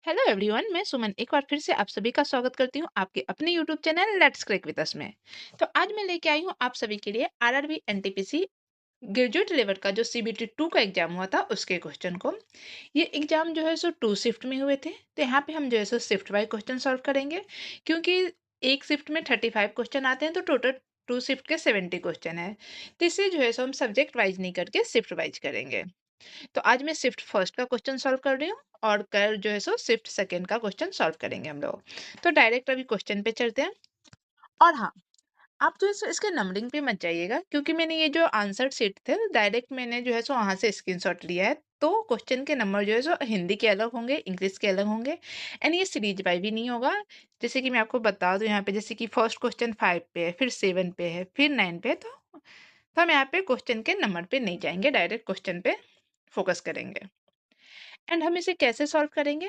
Hello everyone, मैं सुमन एक बार फिर से आप सभी का स्वागत करती हूँ आपके अपने YouTube channel let's crack with us में। तो आज मैं लेके आई हूँ आप सभी के लिए आरआरबी एनटीपीसी ग्रेजुएट लेवल का जो सीबीटी 2 का एग्जाम हुआ था उसके क्वेश्चन को। ये एग्जाम जो है सो 2 शिफ्ट में हुए थे, तो यहाँ पे हम जो है सो शिफ्ट वाइज क्वेश्चन सॉल्व करेंगे। क्योंकि एक शिफ्ट में 35 क्वेश्चन आते हैं, तो टोटल 2 शिफ्ट के 70 क्वेश्चन है। तो इसे जो है सो हम सब्जेक्ट वाइज नहीं करके शिफ्ट वाइज करेंगे। तो आज मैं शिफ्ट फर्स्ट का क्वेश्चन सॉल्व कर रही हूँ और कल जो है सो शिफ्ट सेकंड का क्वेश्चन सॉल्व करेंगे हम लोग। तो डायरेक्ट अभी क्वेश्चन पे चलते हैं। और हाँ, आप जो है सो इसके नंबरिंग पे मत जाइएगा, क्योंकि मैंने ये जो आंसर शीट थे डायरेक्ट मैंने जो है सो वहाँ से स्क्रीनशॉट लिया है। तो क्वेश्चन के नंबर जो है सो हिंदी के अलग होंगे, इंग्लिश के अलग होंगे, एंड ये सीरीज वाइज भी नहीं होगा। जैसे कि मैं आपको बता दूं, यहाँ पे जैसे कि फर्स्ट क्वेश्चन 5 पे है, फिर 7 पे है, फिर 9 पे है, तो हम यहाँ पे क्वेश्चन के नंबर पे नहीं जाएंगे, डायरेक्ट क्वेश्चन पे फोकस करेंगे। एंड हम इसे कैसे सॉल्व करेंगे?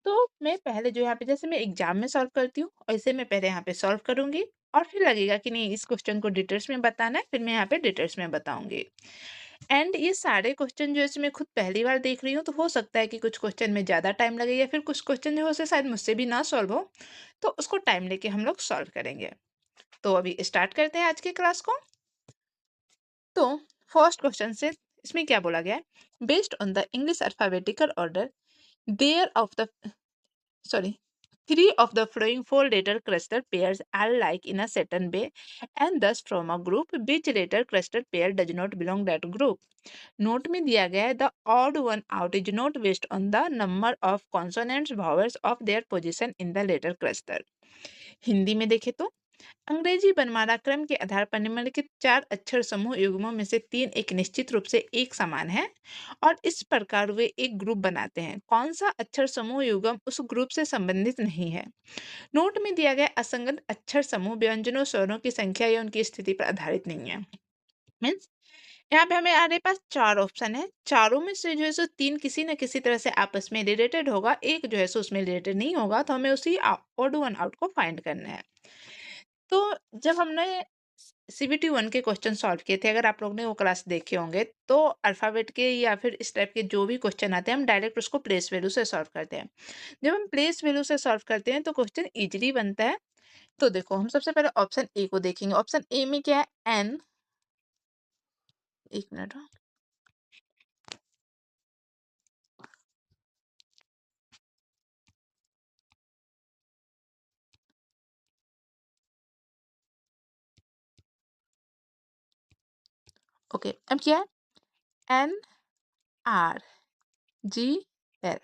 तो मैं पहले जो यहाँ पे जैसे मैं एग्जाम में सॉल्व करती हूँ वैसे मैं पहले यहाँ पे सॉल्व करूंगी, और फिर लगेगा कि नहीं इस क्वेश्चन को डिटेल्स में बताना है, फिर मैं यहाँ पे डिटेल्स में बताऊंगी। एंड ये सारे क्वेश्चन जो है मैं खुद पहली बार देख रही हूँ, तो हो सकता है कि कुछ क्वेश्चन में ज़्यादा टाइम लगे, या फिर कुछ क्वेश्चन जो हो से शायद मुझसे भी ना सॉल्व हो, तो उसको टाइम लेके हम लोग सॉल्व करेंगे। तो अभी स्टार्ट करते हैं आज की क्लास को। तो फर्स्ट क्वेश्चन से इसमें क्या बोला गया है? Based on the English alphabetical order there of the sorry, three of the following four-letter cluster pairs are like in a certain way, and thus from a group which letter cluster pair does not belong that group. नोट में दिया गया है the odd one out is not based on the number of consonants vowels of their position in the letter cluster. Hindi में देखें तो अंग्रेजी वर्णमाला क्रम के आधार पर निम्नलिखित 4 अक्षर समूह युग्मों में से 3 एक निश्चित रूप से एक समान है और इस प्रकार वे एक ग्रुप बनाते हैं। कौन सा अक्षर समूह युग्म उस ग्रुप से संबंधित नहीं है? नोट में दिया गया असंगत अक्षर समूह व्यंजनों स्वरों की संख्या या उनकी स्थिति पर आधारित नहीं है। मीन्स यहाँ पे हमारे पास 4 ऑप्शन है, चारों में से जो है सो 3 किसी न किसी तरह से आपस में रिलेटेड होगा, एक जो है सो उसमें रिलेटेड नहीं होगा, तो हमें उसी ऑड वन आउट को फाइंड करना है। तो जब हमने सीबीटी 1 के क्वेश्चन सॉल्व किए थे, अगर आप लोग ने वो क्लास देखे होंगे, तो अल्फाबेट के या फिर इस टाइप के जो भी क्वेश्चन आते हैं हम डायरेक्ट उसको प्लेस वैल्यू से सॉल्व करते हैं। जब हम प्लेस वैल्यू से सॉल्व करते हैं तो क्वेश्चन इजीली बनता है। तो देखो हम सबसे पहले ऑप्शन ए को देखेंगे। ऑप्शन ए में क्या है? एन, एक मिनट, ओके, अब क्या है? N R G L.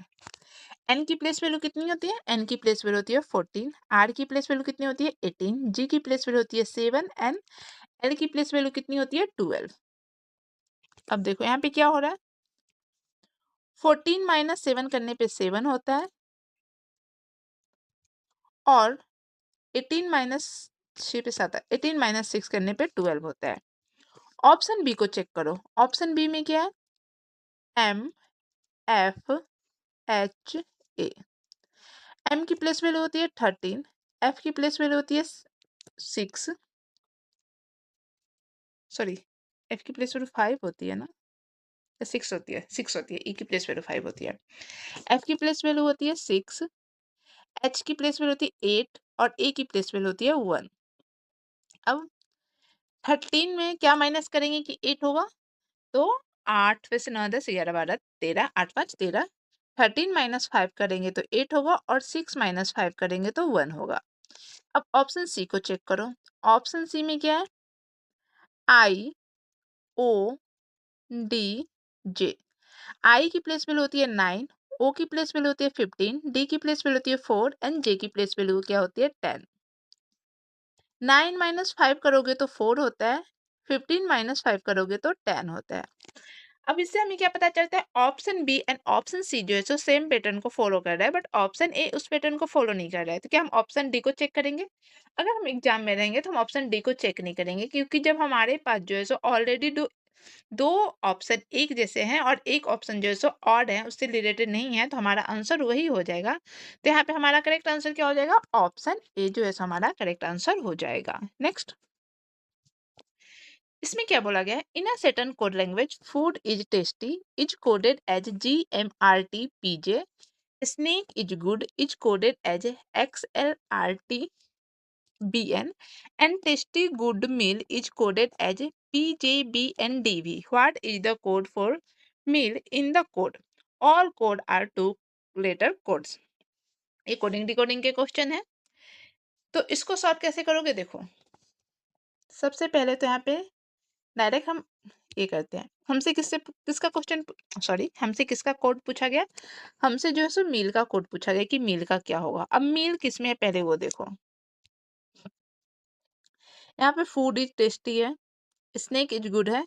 N की प्लेस वैल्यू कितनी होती है? एन की प्लेस वैल्यू होती है 14, आर की प्लेस वैल्यू कितनी होती है? 18, जी की प्लेस वैल्यू होती है 7, एंड एल की प्लेस वैल्यू कितनी होती है? 12। अब देखो यहाँ पे क्या हो रहा है, 14 माइनस 7 करने पे 7 होता है, और 18 माइनस 6 पे 7 है, 18 माइनस 6 करने पे 12 होता है। ऑप्शन बी को चेक करो। ऑप्शन बी में क्या है? M F H A. M की प्लेस वैल्यू होती है 13, एफ की प्लेस वैल्यू होती है 6, सॉरी, एफ की प्लेस वैल्यू 5 होती है ना, 6 होती है, 6 होती है, ई की प्लेस वैल्यू 5 होती है। एफ की प्लेस वैल्यू होती है 6, एच की प्लेस वैल्यू होती है 8, और ए की प्लेस वैल्यू होती है 1। अब 13 में क्या माइनस करेंगे कि 8 होगा, तो 8 पे से 9 10 11 12 13, 8 5 13, 13 माइनस 5 करेंगे तो 8 होगा, और 6 माइनस 5 करेंगे तो 1 होगा। अब ऑप्शन सी को चेक करो। ऑप्शन सी में क्या है? आई ओ डी जे। आई की प्लेस वैल्यू होती है 9, ओ की प्लेस वैल्यू होती है 15, डी की प्लेस वैल्यू होती है 4, एंड जे की प्लेस वैल्यू क्या होती है? 10। 9 माइनस 5 करोगे तो 4 होता है, 15 माइनस 5 करोगे तो 10 होता है। अब इससे हमें क्या पता चलता है? Option B and option C जो है सो सेम पैटर्न को फॉलो कर रहा है, बट ऑप्शन ए उस पैटर्न को फॉलो नहीं कर रहा है। तो क्या हम ऑप्शन डी को चेक करेंगे? अगर हम एग्जाम में रहेंगे तो हम ऑप्शन डी को चेक नहीं करेंगे, क्योंकि जब हमारे पास जो है सो ऑलरेडी दो दो ऑप्शन एक जैसे हैं और एक ऑप्शन जो है सो ऑड है, उससे रिलेटेड नहीं है, तो हमारा आंसर वही हो जाएगा। तो यहाँ पे हमारा करेक्ट आंसर क्या हो जाएगा? ऑप्शन ए जो है सो हमारा करेक्ट आंसर हो जाएगा। नेक्स्ट, इसमें क्या बोला गया है? In a certain code language food is tasty is coded as GMRTPJ Snake is good is coded as XLRTBN and tasty good meal is coded as PJBNDV. What is the code for meal in the code? All code are two letter codes. ये coding decoding के question है। तो इसको solve कैसे करोगे देखो। सबसे पहले तो यहाँ पे डायरेक्ट हम ये करते हैं। हमसे किसका क्वेश्चन सॉरी हमसे किसका कोड पूछा गया? हमसे जो है सो मील का कोड पूछा गया कि मील का क्या होगा। अब मील किसमें है पहले वो देखो। यहाँ पे फूड इज टेस्टी है, स्नैक इज गुड है,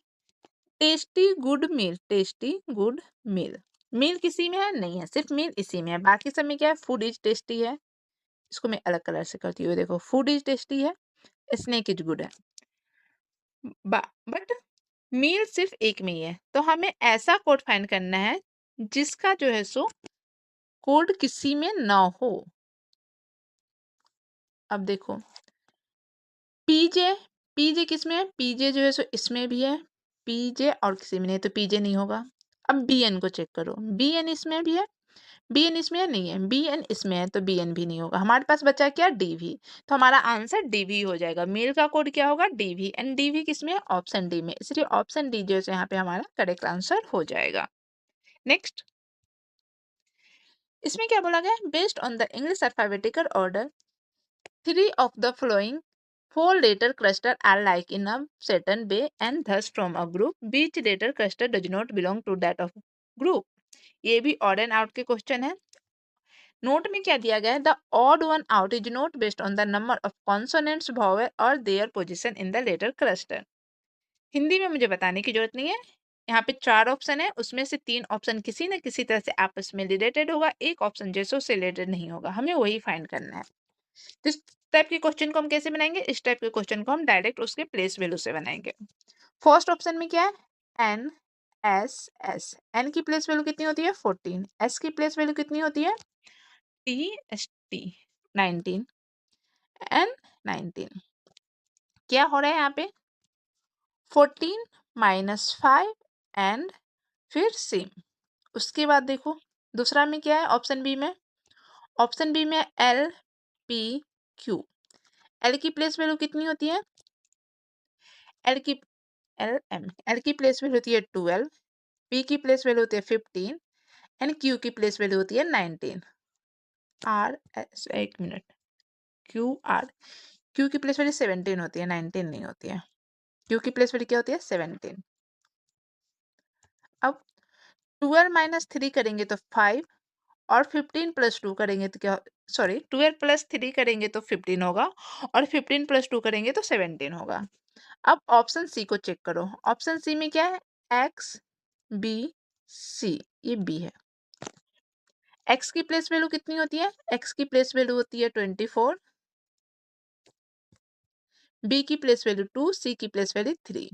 tasty good meal, tasty good meal. Meal किसी में है नहीं है, सिर्फ मील इसी में है। बाकी सब में क्या है? फूड इज टेस्टी है। इसको मैं अलग कलर से करती हूँ। देखो फूड इज टेस्टी है, स्नैक इज गुड है, बट मील सिर्फ एक में ही है। तो हमें ऐसा कोड फाइंड करना है जिसका जो है सो कोड किसी में ना हो। अब देखो पीजे, पीजे किस में है? पीजे जो है सो इसमें भी है, पीजे और किसी में नहीं तो पीजे नहीं होगा। अब बीएन को चेक करो, बीएन इसमें भी है, बीएन इसमें है नहीं है, बीएन इसमें है तो बीएन भी नहीं होगा। हमारे पास बचा क्या? डीवी। तो हमारा आंसर डीवी हो जाएगा। मेल का कोड क्या होगा? डीवी। एंड डीवी किसमें है? ऑप्शन डी में। इसलिए ऑप्शन डी जो है यहाँ पे हमारा करेक्ट आंसर हो जाएगा। नेक्स्ट, इसमें क्या बोला गया? Based on the English alphabetical order 3 of the following 4-letter cluster are like in a certain way and thus from a group which letter cluster does not belong to that of group। ये भी odd and out के question है। Note में क्या दिया गया है? The odd one out is not based on the number of consonants vowel और their position in the letter cluster. Hindi में मुझे बताने की जरूरत नहीं है। यहाँ पे 4 ऑप्शन है, उसमें से 3 ऑप्शन किसी न किसी तरह से आपस में रिलेटेड होगा, एक ऑप्शन जैसो से रिलेटेड नहीं होगा। हमें वही फाइंड करना है। तो इस टाइप के क्वेश्चन को हम कैसे बनाएंगे? इस टाइप के क्वेश्चन को हम डायरेक्ट उसके प्लेस वैल्यू से बनाएंगे। फर्स्ट ऑप्शन में क्या है? N S S. एन की प्लेस वैल्यू कितनी होती है? 14। एस की प्लेस वैल्यू कितनी होती है? T S T 19 N 19। क्या हो रहा है यहाँ पे? 14 -5 एंड फिर सेम। उसके बाद देखो दूसरा में क्या है? ऑप्शन बी में, ऑप्शन बी में एल पी क्यू। एल की प्लेस वैल्यू कितनी होती है? एल की एल एम, एल की प्लेस वैल्यू होती है 12, पी की प्लेस वैल्यू होती है 15 एंड क्यू की प्लेस वैल्यू होती है 19। आर एस, एक मिनट, क्यू आर, क्यू की प्लेस वैल्यू 17 होती है, 19 नहीं होती है। क्यू की प्लेस वैल्यू क्या होती है? 17। अब 12 - 3 करेंगे तो 5 और 15 + 2 करेंगे तो क्या? सॉरी 12 + 3 करेंगे तो 15 होगा और 15 + 2 करेंगे तो 17 होगा। अब ऑप्शन सी को चेक करो। ऑप्शन सी में क्या है? एक्स बी सी, ये बी है। एक्स की प्लेस वैल्यू कितनी होती है? एक्स की प्लेस वैल्यू होती है 24, बी की प्लेस वैल्यू 2, सी की प्लेस वैल्यू 3।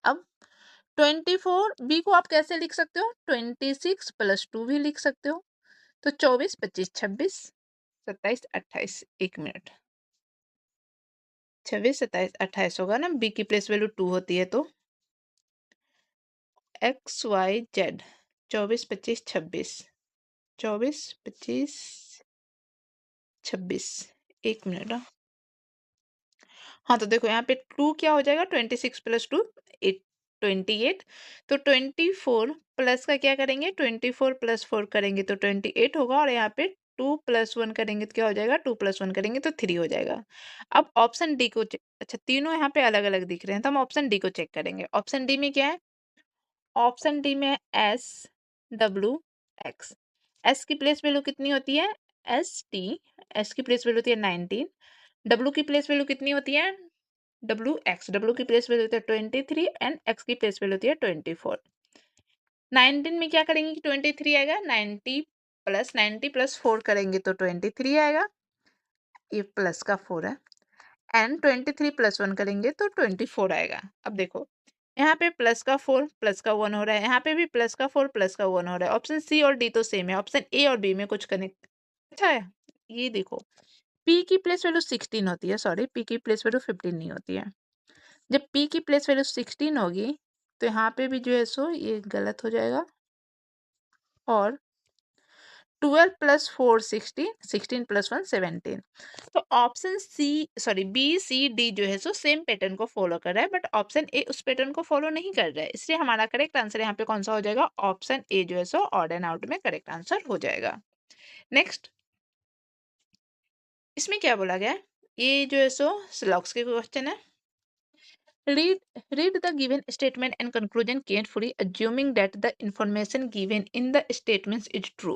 अब 24 बी को आप कैसे लिख सकते हो? 26 + 2 भी लिख सकते हो। तो 24 25 26 27 28, एक मिनट, 26 27 28 होगा ना। बी की प्लेस वैल्यू 2 होती है तो एक्स वाई जेड 24 25 26, 24 25 26, एक मिनट। हाँ तो देखो यहाँ पे 2 क्या हो जाएगा? 26 + 2 28। तो 24 प्लस का क्या करेंगे? 24 + 4 करेंगे तो 28 होगा और यहाँ पे 2 + 1 करेंगे तो क्या हो जाएगा? 2 + 1 करेंगे तो 3 हो जाएगा। अब ऑप्शन डी को अच्छा तीनों यहाँ पे अलग अलग दिख रहे हैं तो हम ऑप्शन डी को चेक करेंगे। ऑप्शन डी में क्या है? ऑप्शन डी में एस डब्ल्यू एक्स। एस की प्लेस वैल्यू कितनी होती है? एस टी, एस की प्लेस वैल्यू होती है 19। डब्ल्यू की प्लेस वैल्यू कितनी होती है? डब्ल्यू एक्स, डब्ल्यू की प्लेस वैल्यू होती है 23 एंड एक्स की प्लेस वैल्यू होती है 24। 19 में क्या करेंगे कि 23 आएगा, 90 + 4 करेंगे तो 23 आएगा, ये प्लस का 4 है एंड 23 + 1 करेंगे तो 24 आएगा। अब देखो यहाँ पे प्लस का 4 प्लस का 1 हो रहा है, यहाँ पे भी प्लस का 4 प्लस का 1 हो रहा है। ऑप्शन सी और डी तो सेम है, ऑप्शन ए और बी में कुछ कनेक्ट अच्छा है। ये देखो पी की प्लेस वैल्यू 16 होती है, सॉरी पी की प्लेस वैल्यू 15 नहीं होती है। जब पी की प्लेस वैल्यू 16 होगी तो यहाँ पे भी जो है सो ये गलत हो जाएगा और 12 प्लस 4 16, 16 प्लस 1 17। तो ऑप्शन बी सी डी जो है सो सेम पैटर्न को फॉलो कर रहा है, बट ऑप्शन ए उस पैटर्न को फॉलो नहीं कर रहा है, इसलिए हमारा करेक्ट आंसर यहाँ पे कौन सा हो जाएगा, ऑप्शन ए जो है सो ऑड एंड आउट में करेक्ट आंसर हो जाएगा। नेक्स्ट, इसमें क्या बोला गया है, ये जो है सो स्लॉक्स के क्वेश्चन है। Read, read the given statement and conclusion carefully, assuming that the information given in the statements is true,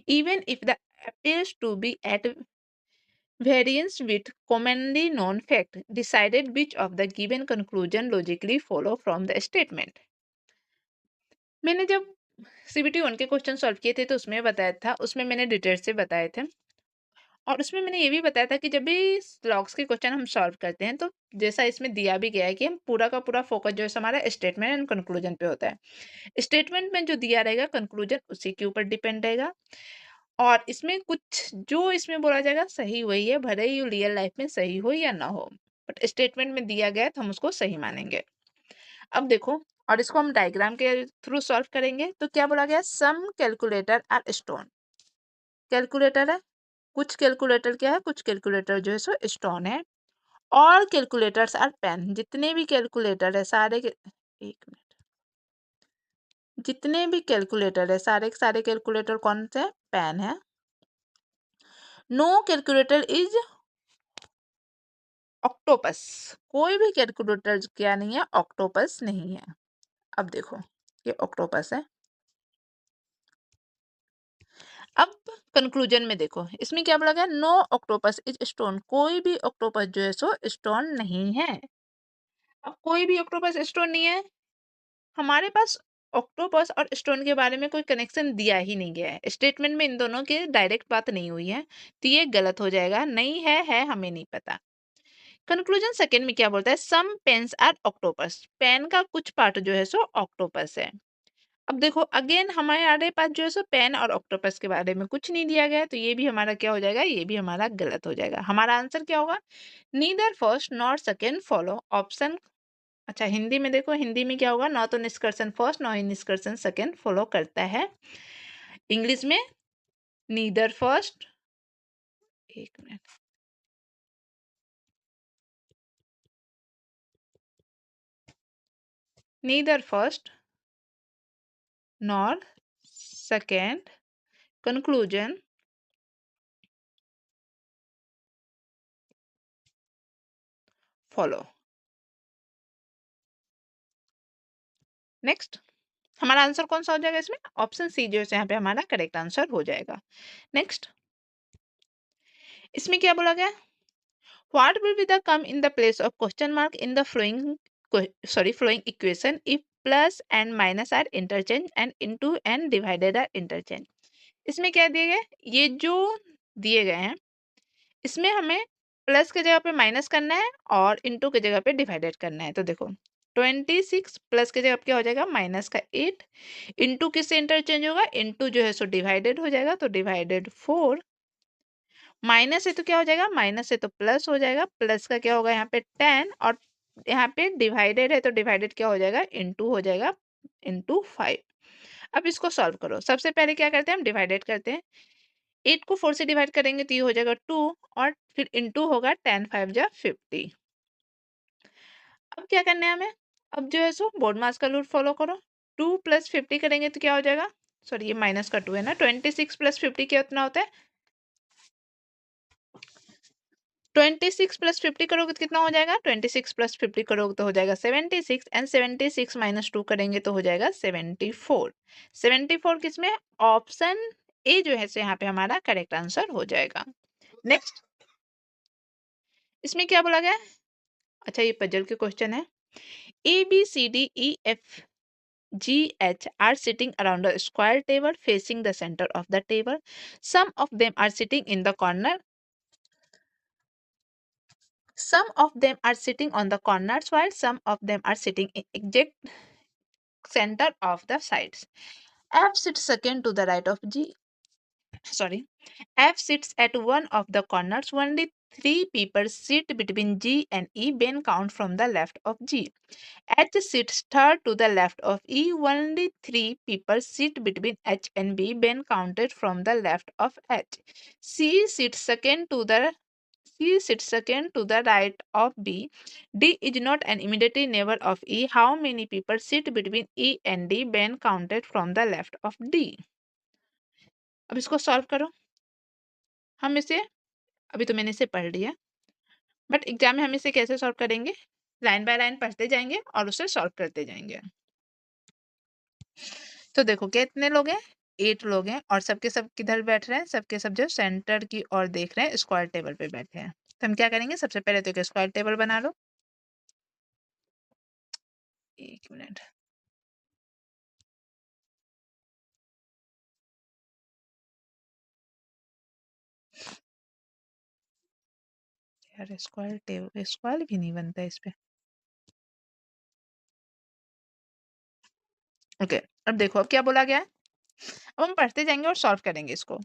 even if the appears to be at variance with commonly known fact. Decided which of the given conclusion logically follow from the statement. मैंने जब CBT 1 के question solve किए थे तो उसमें बताया था, उसमें मैंने डिटेल से बताए थे, और उसमें मैंने ये भी बताया था कि जब भी लॉग्स के क्वेश्चन हम सॉल्व करते हैं तो जैसा इसमें दिया भी गया है कि हम पूरा का पूरा फोकस जो है हमारा स्टेटमेंट एंड कंक्लूजन पे होता है। स्टेटमेंट में जो दिया रहेगा कंक्लूजन उसी के ऊपर डिपेंड रहेगा, और इसमें कुछ जो इसमें बोला जाएगा सही वही है, भले ही रियल लाइफ में सही हो या ना हो, बट स्टेटमेंट में दिया गया है तो हम उसको सही मानेंगे। अब देखो, और इसको हम डायग्राम के थ्रू सॉल्व करेंगे। तो क्या बोला गया, सम कैलकुलेटर आर स्टोन, कैलकुलेटर है, कुछ कैलकुलेटर क्या है, कुछ कैलकुलेटर जो है सो स्टोन है, और कैलकुलेटर्स आर पेन, जितने भी कैलकुलेटर है सारे के, एक मिनट, जितने भी कैलकुलेटर है सारे के सारे कैलकुलेटर कौन से हैं, पेन है। नो कैलकुलेटर इज ऑक्टोपस, कोई भी कैलकुलेटर क्या नहीं है, ऑक्टोपस नहीं है। अब देखो, ये ऑक्टोपस है। अब कंक्लूजन में देखो, इसमें क्या बोला गया, नो ऑक्टोपस इज स्टोन, कोई भी ऑक्टोपस जो है सो स्टोन नहीं है। अब कोई भी ऑक्टोपस स्टोन नहीं है, हमारे पास ऑक्टोपस और स्टोन के बारे में कोई कनेक्शन दिया ही नहीं गया है, स्टेटमेंट में इन दोनों की डायरेक्ट बात नहीं हुई है, तो ये गलत हो जाएगा, नहीं है हमें नहीं पता। कंक्लूजन सेकंड में क्या बोलता है, सम पेन्स आर ऑक्टोपस, पेन का कुछ पार्ट जो है सो ऑक्टोपस है। अब देखो अगेन हमारे पास जो है सो पेन और ऑक्टोपस के बारे में कुछ नहीं दिया गया है, तो ये भी हमारा क्या हो जाएगा, ये भी हमारा गलत हो जाएगा। हमारा आंसर क्या होगा, neither first not second follow option. अच्छा, हिंदी में देखो, हिंदी में क्या होगा, ना तो निष्कर्षण फर्स्ट ना ही निष्कर्षण सेकेंड फॉलो करता है। इंग्लिश में नीदर फर्स्ट, एक minute, neither first nor second conclusion follow. Next, हमारा आंसर कौन सा हो जाएगा इसमें, ऑप्शन सी जो है यहाँ पे हमारा करेक्ट आंसर हो जाएगा। नेक्स्ट, इसमें क्या बोला गया, what will be the come in the place of question mark in the flowing equation if plus and minus are interchange and into and divided are interchange. इसमें क्या दिए गए, ये जो दिए गए हैं इसमें हमें प्लस की जगह पे माइनस करना है और इनटू की जगह पे डिवाइडेड करना है। तो देखो 26 प्लस की जगह पे क्या हो जाएगा, माइनस का 8, इनटू किससे इंटरचेंज होगा, इनटू जो है सो डिवाइडेड हो जाएगा, तो डिवाइडेड 4, माइनस है तो क्या हो जाएगा, माइनस है तो प्लस हो जाएगा, प्लस का क्या होगा यहाँ पे 10, और यहाँ पे डिवाइडेड है तो डिवाइडेड क्या हो जाएगा, इनटू हो जाएगा, इनटू 5। अब इसको सॉल्व करो, सबसे पहले क्या करते हैं, हम डिवाइडेड करते हैं, 8 को 4 से डिवाइड करेंगे तो ये हो जाएगा 2, और फिर इनटू होगा 10 5 जा 50। अब क्या करना है हमें, अब जो है सो बोर्ड मास का रूल फॉलो करो, 2 प्लस 50 करेंगे तो क्या हो जाएगा, सॉरी ये माइनस का 2 है ना, 26 प्लस 50 कितना होता है, 26 प्लस 50 करोगे तो कितना हो जाएगा, 26 प्लस 50 करोगे तो हो जाएगा 76, एंड 76 माइनस 2 करेंगे तो हो जाएगा 74। 74 किसमें, ऑप्शन ए जो है सो यहाँ पे हमारा करेक्ट आंसर हो जाएगा। नेक्स्ट, इसमें क्या बोला गया, अच्छा ये पजल के क्वेश्चन है, A B C D E F G H are sitting around a square table facing the center of the table. Some of them are sitting in the corner. Some of them are sitting on the corners while some of them are sitting in exact center of the sides. F sits second to the right of G. Sorry. F sits at one of the corners. Only 3 people sit between G and E when count from the left of G. H sits third to the left of E. Only 3 people sit between H and B when counted from the left of H. C sits second to the C sits second to the right of B. D is not an immediate neighbor of E. How many people sit between E and D when counted from the left of D? अब इसको solve करो। हम इसे अभी तो मैंने इसे पढ़ लिया, बट एग्जाम में हम इसे कैसे सॉल्व करेंगे? लाइन बाय लाइन पढ़ते जाएंगे और उसे सॉल्व करते जाएंगे। तो देखो कितने लोग हैं? 8 लोग हैं और सबके सब किधर बैठ रहे हैं? सबके सब जो सेंटर की ओर देख रहे हैं, स्क्वायर टेबल पे बैठे हैं। तो हम क्या करेंगे? सबसे पहले तो एक स्क्वायर टेबल बना लो। 1 मिनट। यार स्क्वायर टेबल स्क्वायर भी नहीं बनता इस पे। ओके, अब देखो अब क्या बोला गया है। अब हम पढ़ते जाएंगे और सॉल्व करेंगे इसको।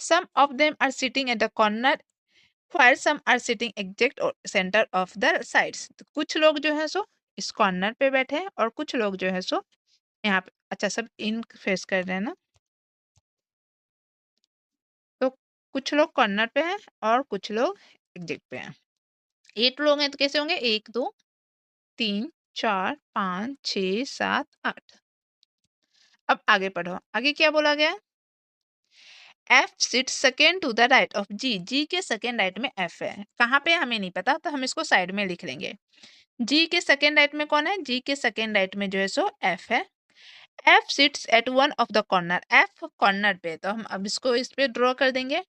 Some of them are sitting at the corner while some are sitting exact centre of the sides. तो कुछ लोग जो है सो इस कॉर्नर पे बैठे हैं और कुछ लोग जो है सो यहाँ पे, अच्छा सब इन फेस कर रहे हैं ना, तो कुछ लोग कॉर्नर पे हैं और कुछ लोग एग्जैक्ट पे हैं। 8 लोग हैं तो कैसे होंगे? 1 2 3 4 5 6 7 8। अब आगे पढ़ो, आगे क्या बोला गया? F sit second to the right of G. G के सेकेंड राइट में एफ है, कहाँ पे हमें नहीं पता तो हम इसको साइड में लिख लेंगे। जी के सेकेंड राइट में कौन है? जी के सेकेंड राइट में जो है सो एफ है। F seats eight one of the corner. F corner पे, तो हम अब इसको इस पे ड्रॉ कर देंगे।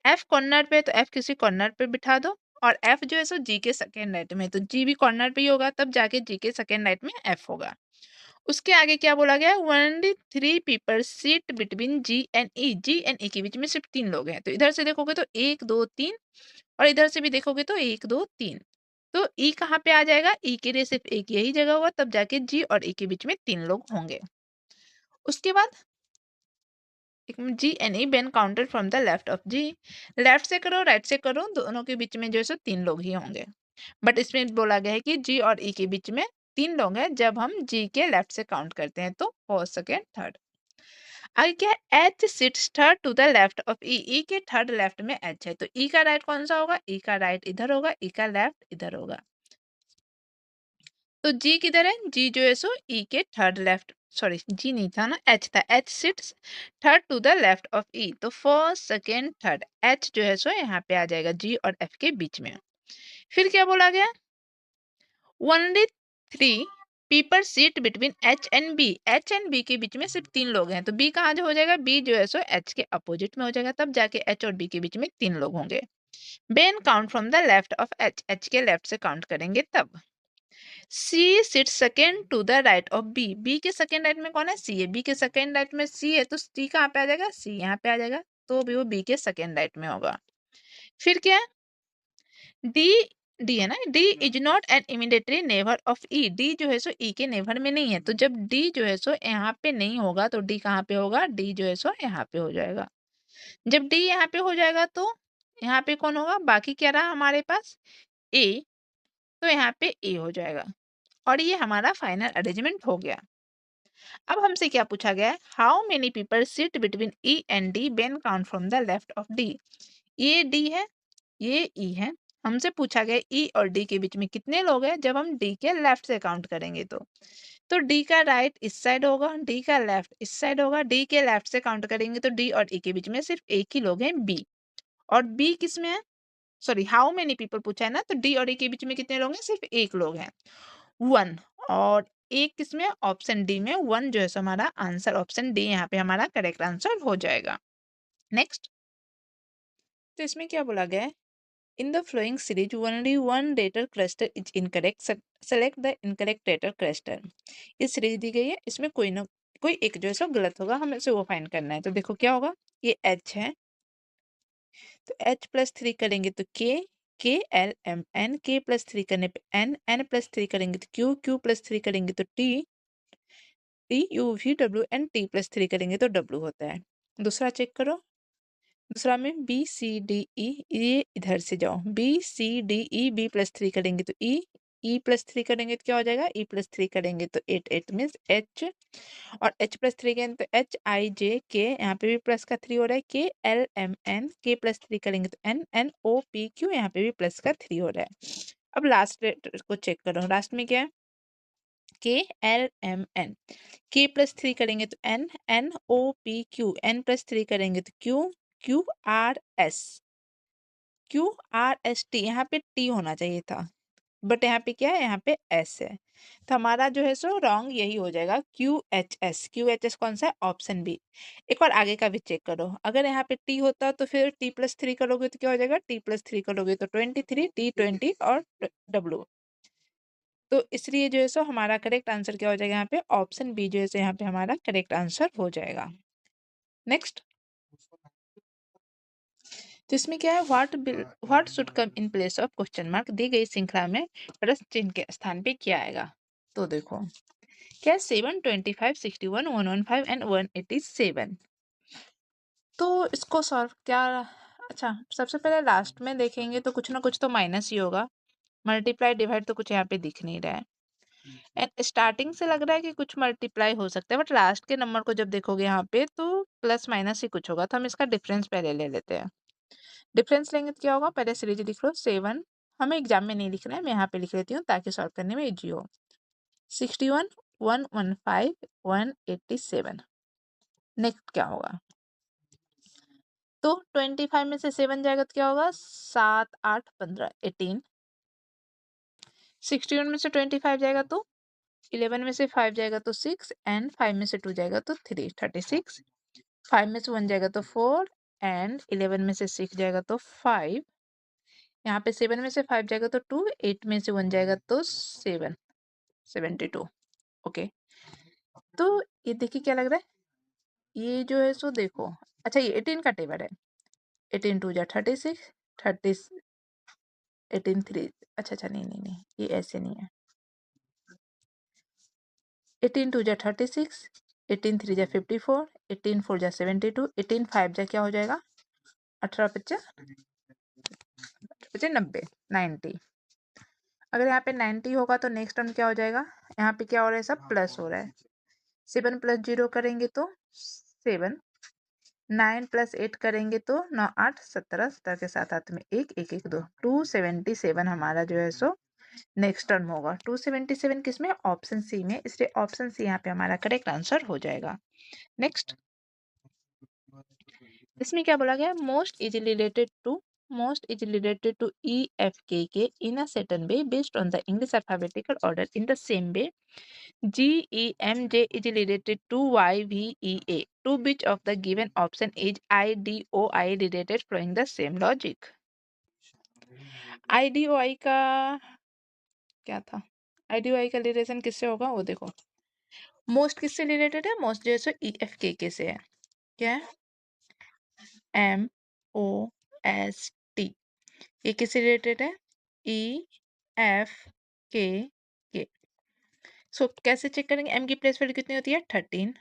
एफ कॉर्नर पे, तो एफ किसी कॉर्नर पे बिठा दो और एफ जो है सो जी के सेकेंड राइट में, तो जी भी कॉर्नर पे ही होगा, तब जाके जी के सेकेंड राइट में एफ होगा। उसके आगे क्या बोला गया? Only 3 people seat between G and E. G and E के बीच में सिर्फ 3 लोग हैं, तो इधर से देखोगे तो 1 2 3 और इधर से भी देखोगे तो 1 2 3। तो ई कहाँ पे आ जाएगा? ई के लिए सिर्फ एक यही जगह होगा, तब जाके जी और ई के बीच में 3 लोग होंगे। उसके बाद G and E been counted from the left of G. Left से करो राइट से करो, दोनों के बीच में जो है सो 3 लोग ही होंगे, बट इसमें बोला गया है कि जी और ई के बीच में 3 लोग हैं जब हम जी के लेफ्ट से काउंट करते हैं, तो फर्स्ट सेकेंड थर्ड। आगे क्या है? H sits third to the left of E. E के थर्ड लेफ्ट में एच है, तो ई का राइट कौन सा होगा? ई का राइट इधर होगा, ई का लेफ्ट इधर होगा। तो जी किधर है? जी जो है सो ई के थर्ड लेफ्ट, सॉरी जी नहीं था ना, एच था। H sits third to the left of E, तो फर्स्ट सेकेंड थर्ड एच जो है सो यहाँ पे आ जाएगा जी और एफ के बीच में। फिर क्या बोला गया? Only 3 people seat between H and B. H and B के बीच में सिर्फ 3 लोग हैं, तो बी कहाँ जो हो जाएगा? बी जो है सो एच के अपोजिट में हो जाएगा, तब जाके एच और बी के बीच में 3 लोग होंगे। Been count from the left of H. H के लेफ्ट से काउंट करेंगे तब। C sit second to the right of B. B के सेकेंड राइट में कौन है? सी है। बी के सेकेंड राइट में सी है, तो सी कहाँ पे आ जाएगा? सी यहाँ पे आ जाएगा, तो भी वो बी के सेकेंड राइट में होगा। फिर क्या है? डी, डी है ना, D is not an immediately neighbour of E. D जो है सो ई के नेबर में नहीं है, तो जब डी जो है सो यहाँ पे नहीं होगा तो डी कहाँ पे होगा? डी जो है सो यहाँ पे हो जाएगा। जब डी यहाँ पे हो जाएगा तो यहाँ पे कौन होगा? बाकी क्या रहा हमारे पास? ए, तो यहाँ पे ए हो जाएगा और ये हमारा फाइनल अरेंजमेंट हो गया। अब हमसे क्या पूछा गया है? How many people sit between E and D when count from the left of D. ये डी है, ये ई है। हमसे पूछा गया ई और डी के बीच में कितने लोग हैं जब हम डी के लेफ्ट से काउंट करेंगे, तो डी का राइट इस साइड होगा, डी का लेफ्ट इस साइड होगा। डी के लेफ्ट से काउंट करेंगे तो डी और ई के बीच में सिर्फ एक ही लोग हैं, बी। और बी किस में है? सॉरी, हाउ मेनी पीपल पूछा है ना, तो डी और ई के बीच में कितने लोग हैं? सिर्फ एक लोग हैं, 1। और एक किसमें? ऑप्शन डी में 1 जो है सो हमारा आंसर, ऑप्शन डी यहाँ पे हमारा करेक्ट आंसर हो जाएगा। नेक्स्ट, तो इसमें क्या बोला गया है? इन the flowing series only one debtor cluster is incorrect, select the incorrect debtor cluster. ये सीरीज दी गई है, इसमें कोई ना कोई एक जो है सो गलत होगा, हमें से वो फाइंड करना है। तो देखो क्या होगा? ये एच है, तो एच प्लस 3 करेंगे तो K L M N, K plus 3 करने पे एन, एन प्लस 3 करेंगे तो क्यू, क्यू प्लस 3 करेंगे तो T, T U V W, N T plus 3 करेंगे तो डब्ल्यू होता है। दूसरा चेक करो, दूसरा में बी सी डी ई, ये इधर से जाओ, B C D E, B plus three करेंगे तो ई, ई प्लस थ्री करेंगे तो क्या हो जाएगा, ई प्लस थ्री करेंगे तो एट, एट मीन्स एच, और एच प्लस थ्री करेंगे तो एच आई जे के, यहाँ पे भी प्लस का थ्री हो रहा है, K L M N, K plus three करेंगे तो N N O P Q, यहाँ पे भी प्लस का थ्री हो रहा है। अब लास्ट को चेक करो, लास्ट में क्या है, K L M N, K plus three करेंगे तो N N O P Q, N plus three करेंगे तो Q Q R S, Q R S T, यहाँ पे टी होना चाहिए था बट यहाँ पे क्या है, यहाँ पे एस है, तो हमारा जो है सो रॉन्ग यही हो जाएगा, Q H S, Q H S कौन सा है, ऑप्शन बी। एक बार आगे का भी चेक करो, अगर यहाँ पे टी होता तो फिर टी प्लस थ्री करोगे तो क्या हो जाएगा, टी प्लस थ्री करोगे तो 23, टी 20 और डब्ल्यू, तो इसलिए जो है सो हमारा करेक्ट आंसर क्या हो जाएगा, यहाँ पे ऑप्शन बी जो है सो यहाँ पे हमारा करेक्ट आंसर हो जाएगा। नेक्स्ट, तो इसमें क्या है, what should come in place of question mark, दी गई श्रृंखला में प्रश्न चिन्ह के स्थान पे क्या आएगा, तो देखो क्या, 7, 25, 61, 115 एंड 187, तो इसको सॉल्व क्या, अच्छा सबसे पहले लास्ट में देखेंगे तो कुछ ना कुछ तो माइनस ही होगा, मल्टीप्लाई डिवाइड तो कुछ यहाँ पे दिख नहीं रहा है, एंड स्टार्टिंग से लग रहा है कि कुछ मल्टीप्लाई हो सकता है, बट लास्ट के नंबर को जब देखोगे यहाँ पे तो प्लस माइनस ही कुछ होगा, तो हम इसका डिफरेंस पहले ले लेते हैं। डिफरेंस लेंगे तो क्या होगा, पहले सीरीज लिख लो, 7, हमें एग्जाम में नहीं लिखना है, मैं यहाँ पे लिख लेती हूँ ताकि सॉल्व करने में इजी हो, 61, 115, 187, नेक्स्ट क्या होगा, तो 25 में से 7 जाएगा तो क्या होगा, 7 8 15, 18, 61 में से 25 जाएगा तो 11 में से 5 जाएगा तो 6, एंड 5 में से 2 जाएगा तो 3, 36, 5 में से 1 जाएगा तो 4, एंड 11 में से 6 जाएगा तो 5, यहाँ पे 7 में से 5 जाएगा तो 2, 8 में से 1 जाएगा तो 7, 72, ओके। तो ये देखिए क्या लग रहा है, ये जो है सो देखो, अच्छा ये 18 का टेबल है, 18 2 जा 36, 30, 18 3, अच्छा अच्छा नहीं नहीं नहीं, ये ऐसे नहीं है, 18 2 जा 36, 18 3 जा 54, 18 4 जा 72, 18 5 जा क्या हो जाएगा, 18 पचास, 90, 90, अगर यहाँ पे 90 होगा तो नेक्स्ट टर्म क्या हो जाएगा, यहाँ पे क्या हो रहा है, सब प्लस हो रहा है, 7 प्लस 0 करेंगे तो 7, 9 प्लस 8 करेंगे तो 9 8 17, 17 के साथ हाथ में 1 1 1 2, 277 हमारा जो है सो नेक्स्ट टर्म होगा, 277 किसमें, ऑप्शन सी में, इसलिए ऑप्शन सी यहाँ पे हमारा करेक्ट आंसर हो जाएगा। नेक्स्ट, इसमें क्या बोला गया, most easily related to E F K in a certain way based on the English alphabetical order in the same way G E M J is related to Y V E A, to which of the given option is I D O I related following the same logic, I D O I का क्या था, I D O I का relation किससे होगा, वो देखो, most किससे related है, मोस्ट जो है सो ई एफ के से है, क्या है, एम ओ एस टी, ये किससे रिलेटेड है, ई एफ के, सो कैसे चेक करेंगे, एम की प्लेस वैल्यू कितनी होती है, 13,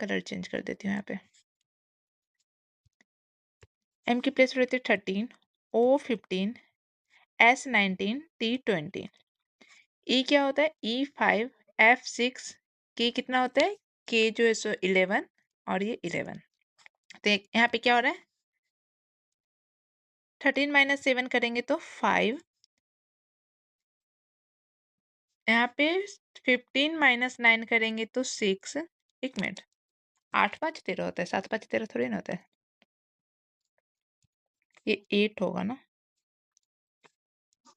कलर चेंज कर देती हूँ यहाँ पे, एम की प्लेस वैल्यू होती है 13, ओ 15, एस 19, टी 20, ई क्या होता है, ई 5, एफ 6, के कितना होता है, के जो है सो 11, और ये 11, तो यहाँ पे क्या हो रहा है, 13 माइनस 7 करेंगे तो 5, यहाँ पे 15 माइनस 9 करेंगे तो 6, एक मिनट, 8 5 13 होता है, 7 5 13 थोड़ी ना होता है, ये 8 होगा ना,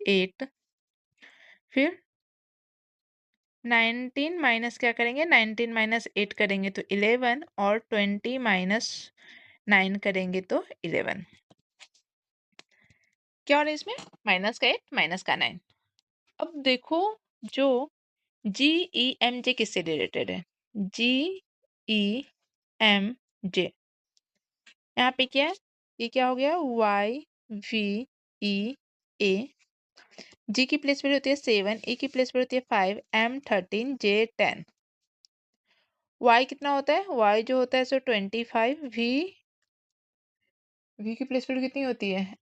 8, फिर 19 माइनस क्या करेंगे, 19 माइनस 8 करेंगे तो 11, और 20 माइनस 9 करेंगे तो 11, क्या हो रहा है इसमें, माइनस का 8 माइनस का 9, अब देखो जो जी ई एम जे किससे रिलेटेड है, जी ई एम जे, यहाँ पे क्या है, ये क्या हो गया, वाई वी ई ए, जी की प्लेस वैल्यू होती है 7, ई की प्लेस वैल्यू होती है 5, एम 13, जे 10, वाई कितना होता है, वाई जो होता है सो 25, वी वी की प्लेस वैल्यू कितनी होती है?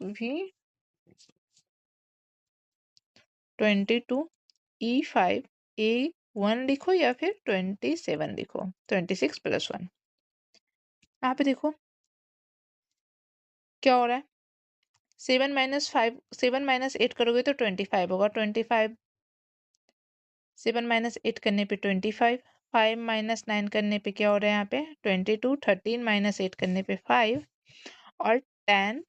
वी 22 E5 A1 लिखो या फिर 27 लिखो, 26 + 1। यहाँ पे देखो क्या हो रहा है, 7 - 8 करोगे तो 25 होगा, 25 7 - 8 करने पे 25, 5 - 9 करने पे क्या हो रहा है यहाँ पे 22, 13 - 8 करने पे 5 और 10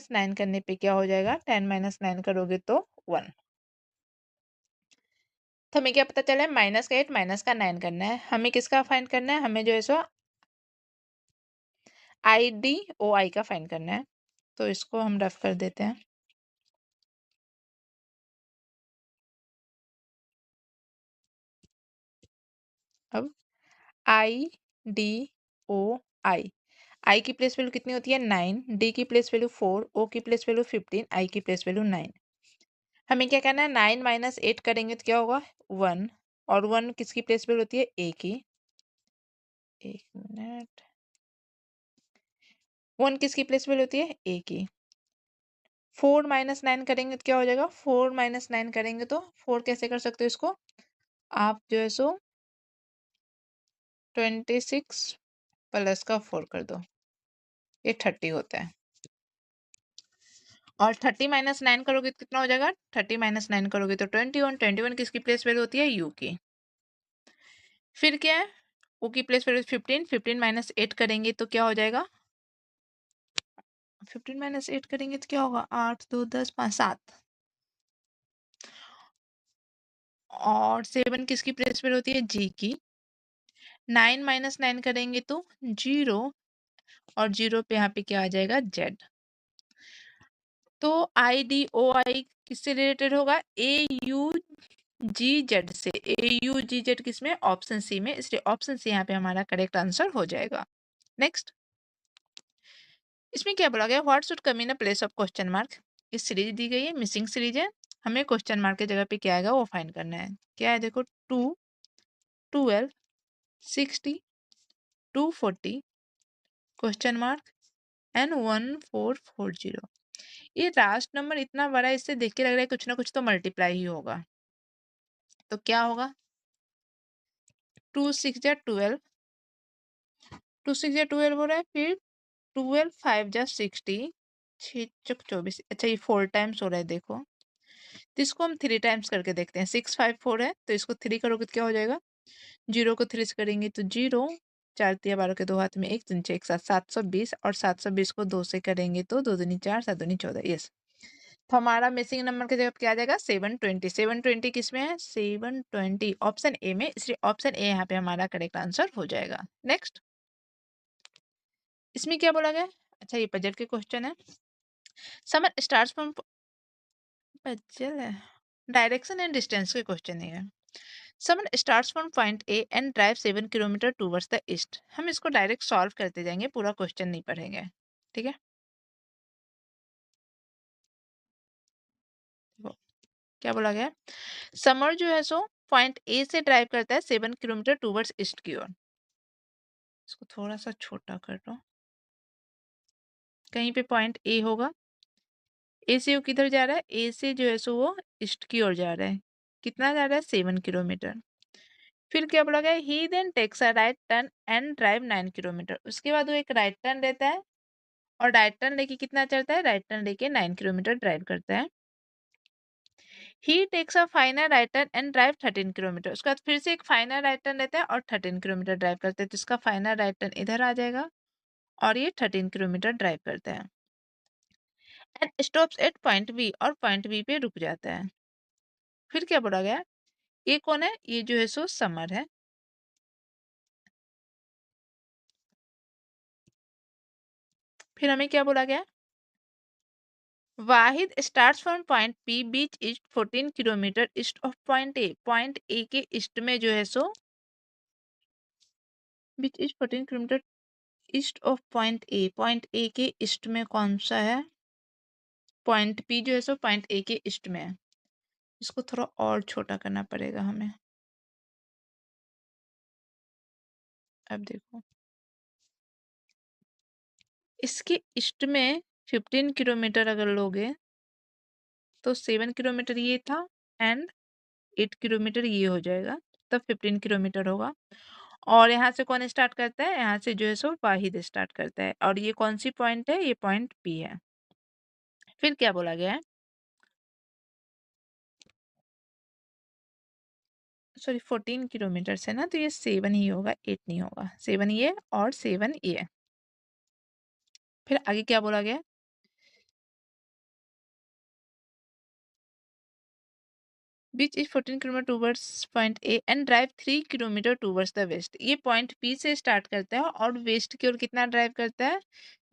- 9 करने पे क्या हो जाएगा, 10 - 9 करोगे तो 1। तो हमें क्या पता चला है, माइनस का 8 माइनस का 9 करना है। हमें किसका फाइंड करना है, हमें जो है सो IDOI का फाइंड करना है। तो इसको हम रफ कर देते हैं। अब IDOI, आई की प्लेस वैल्यू कितनी होती है 9, डी की प्लेस वैल्यू 4, ओ की प्लेस वैल्यू 15, आई की प्लेस वैल्यू 9। हमें क्या करना है, 9 - 8 करेंगे तो क्या होगा 1, और 1 किसकी प्लेस वैल्यू होती है ए की, एक मिनट, 1 किसकी प्लेस वैल्यू होती है ए की। 4 - 9 करेंगे तो क्या हो जाएगा, 4 - 9 करेंगे तो 4 कैसे कर सकते हो इसको आप, जो है सो 26 प्लस का 4 कर दो, ये 30 होता है। और 30 - 9 करोगे तो कितना हो जाएगा, 30 - 9 करोगे तो 21, 21 किसकी प्लेस वैल्यू होती है यू की। फिर क्या है, ओ की प्लेस वैल्यू 15, 15 - 8 करेंगे तो क्या हो जाएगा, 15 - 8 करेंगे तो क्या होगा, 8 2 10 5 7, और 7 किसकी प्लेस वैल्यू होती है जी की। 9 - 9 करेंगे तो 0, और 0 पे यहाँ पे क्या आ जाएगा जेड। तो IDOI किससे रिलेटेड होगा, AUGZ से। AUGZ किसमें, ऑप्शन सी में, इसलिए ऑप्शन सी यहाँ पे हमारा करेक्ट आंसर हो जाएगा। नेक्स्ट, इसमें क्या बोला गया, what should come in place of question mark. इस सीरीज दी गई है, मिसिंग सीरीज है, हमें क्वेश्चन मार्क की जगह पे क्या आएगा वो फाइंड करना है। क्या है देखो, 2 12 60 240 क्वेश्चन मार्क एंड 1440। ये लास्ट नंबर इतना बड़ा है, इससे देख के लग रहा है कुछ ना कुछ तो मल्टीप्लाई ही होगा। तो क्या होगा, 2 6 जा 12, 2 6 जा 12 हो रहा है, फिर 12 5 जा 60, 6 चौक 24। अच्छा, ये 4 टाइम्स हो रहा है देखो, तो इसको हम 3 टाइम्स करके देखते हैं। 6 5 4 है तो इसको 3 करोगे तो क्या हो जाएगा, 0 को 3 से करेंगे तो 0, 4 तिया 12 के 2 हाथ में 1 3 6 एक साथ 720, और 720 को 2 से करेंगे तो 2 दूनी 4 7 दूनी 14। यस, तो हमारा मिसिंग नंबर की जगह पे क्या आ जाएगा 720। 720 किसमें है, 720 ऑप्शन ए में, इसलिए ऑप्शन ए यहाँ पे हमारा करेक्ट आंसर हो जाएगा। नेक्स्ट, इसमें क्या बोला गया, अच्छा ये पजल के क्वेश्चन है। समर स्टार्स फ्रॉम, पजल है, डायरेक्शन एंड डिस्टेंस के क्वेश्चन है। Summer starts from point A and drive 7 kilometre towards the east. हम इसको डायरेक्ट सॉल्व करते जाएंगे, पूरा क्वेश्चन नहीं पढ़ेंगे, ठीक है। देखो, क्या बोला गया, समर जो है सो पॉइंट ए से ड्राइव करता है 7 किलोमीटर टूवर्ड्स ईस्ट की ओर। इसको थोड़ा सा छोटा कर लो, कहीं पे पॉइंट ए होगा, ए से वो किधर जा रहा है, ए से जो है सो वो ईस्ट की ओर जा रहा है, कितना जा रहा है 7 किलोमीटर। फिर क्या बोला गया, he then takes a right turn and drive 9 kilometre. उसके बाद वो एक राइट टर्न लेता है, और राइट टर्न लेके कितना चलता है, राइट टर्न लेके 9 किलोमीटर ड्राइव करता है। He takes a final right turn and drive 13 kilometre. उसके बाद फिर से एक फाइनल राइट टर्न लेता है और 13 किलोमीटर ड्राइव करता है, तो इसका फाइनल राइट टर्न इधर आ जाएगा, और ये 13 किलोमीटर ड्राइव करता है and stops at point B, और पॉइंट बी पे रुक जाता है। फिर क्या बोला गया, ये कौन है, ये जो है सो समर है। फिर हमें क्या बोला गया, Wahid starts from point P beach east 14 kilometre east of point A. Point A के ईस्ट में जो है सो, beach east 14 kilometre east of point A, point A के ईस्ट में कौन सा है, पॉइंट पी जो है सो पॉइंट ए के ईस्ट में है। इसको थोड़ा और छोटा करना पड़ेगा हमें। अब देखो, इसके ईस्ट में 15 किलोमीटर अगर लोगे तो 7 किलोमीटर ये था एंड 8 किलोमीटर ये हो जाएगा, तब 15 किलोमीटर होगा। और यहाँ से कौन स्टार्ट करता है? यहाँ से जो है सो वाहिद स्टार्ट करता है। और ये कौन सी पॉइंट है? ये पॉइंट पी है। फिर क्या बोला गया है? सॉरी 14 किलोमीटर से ना, तो ये 7 ही होगा, 8 नहीं होगा। 7 ये और 7 ये। फिर आगे क्या बोला गया? Beach is 14 kilometre towards point A and drive 3 kilometre towards the west. ये पॉइंट पी से स्टार्ट करता है और वेस्ट की ओर कितना ड्राइव करता है?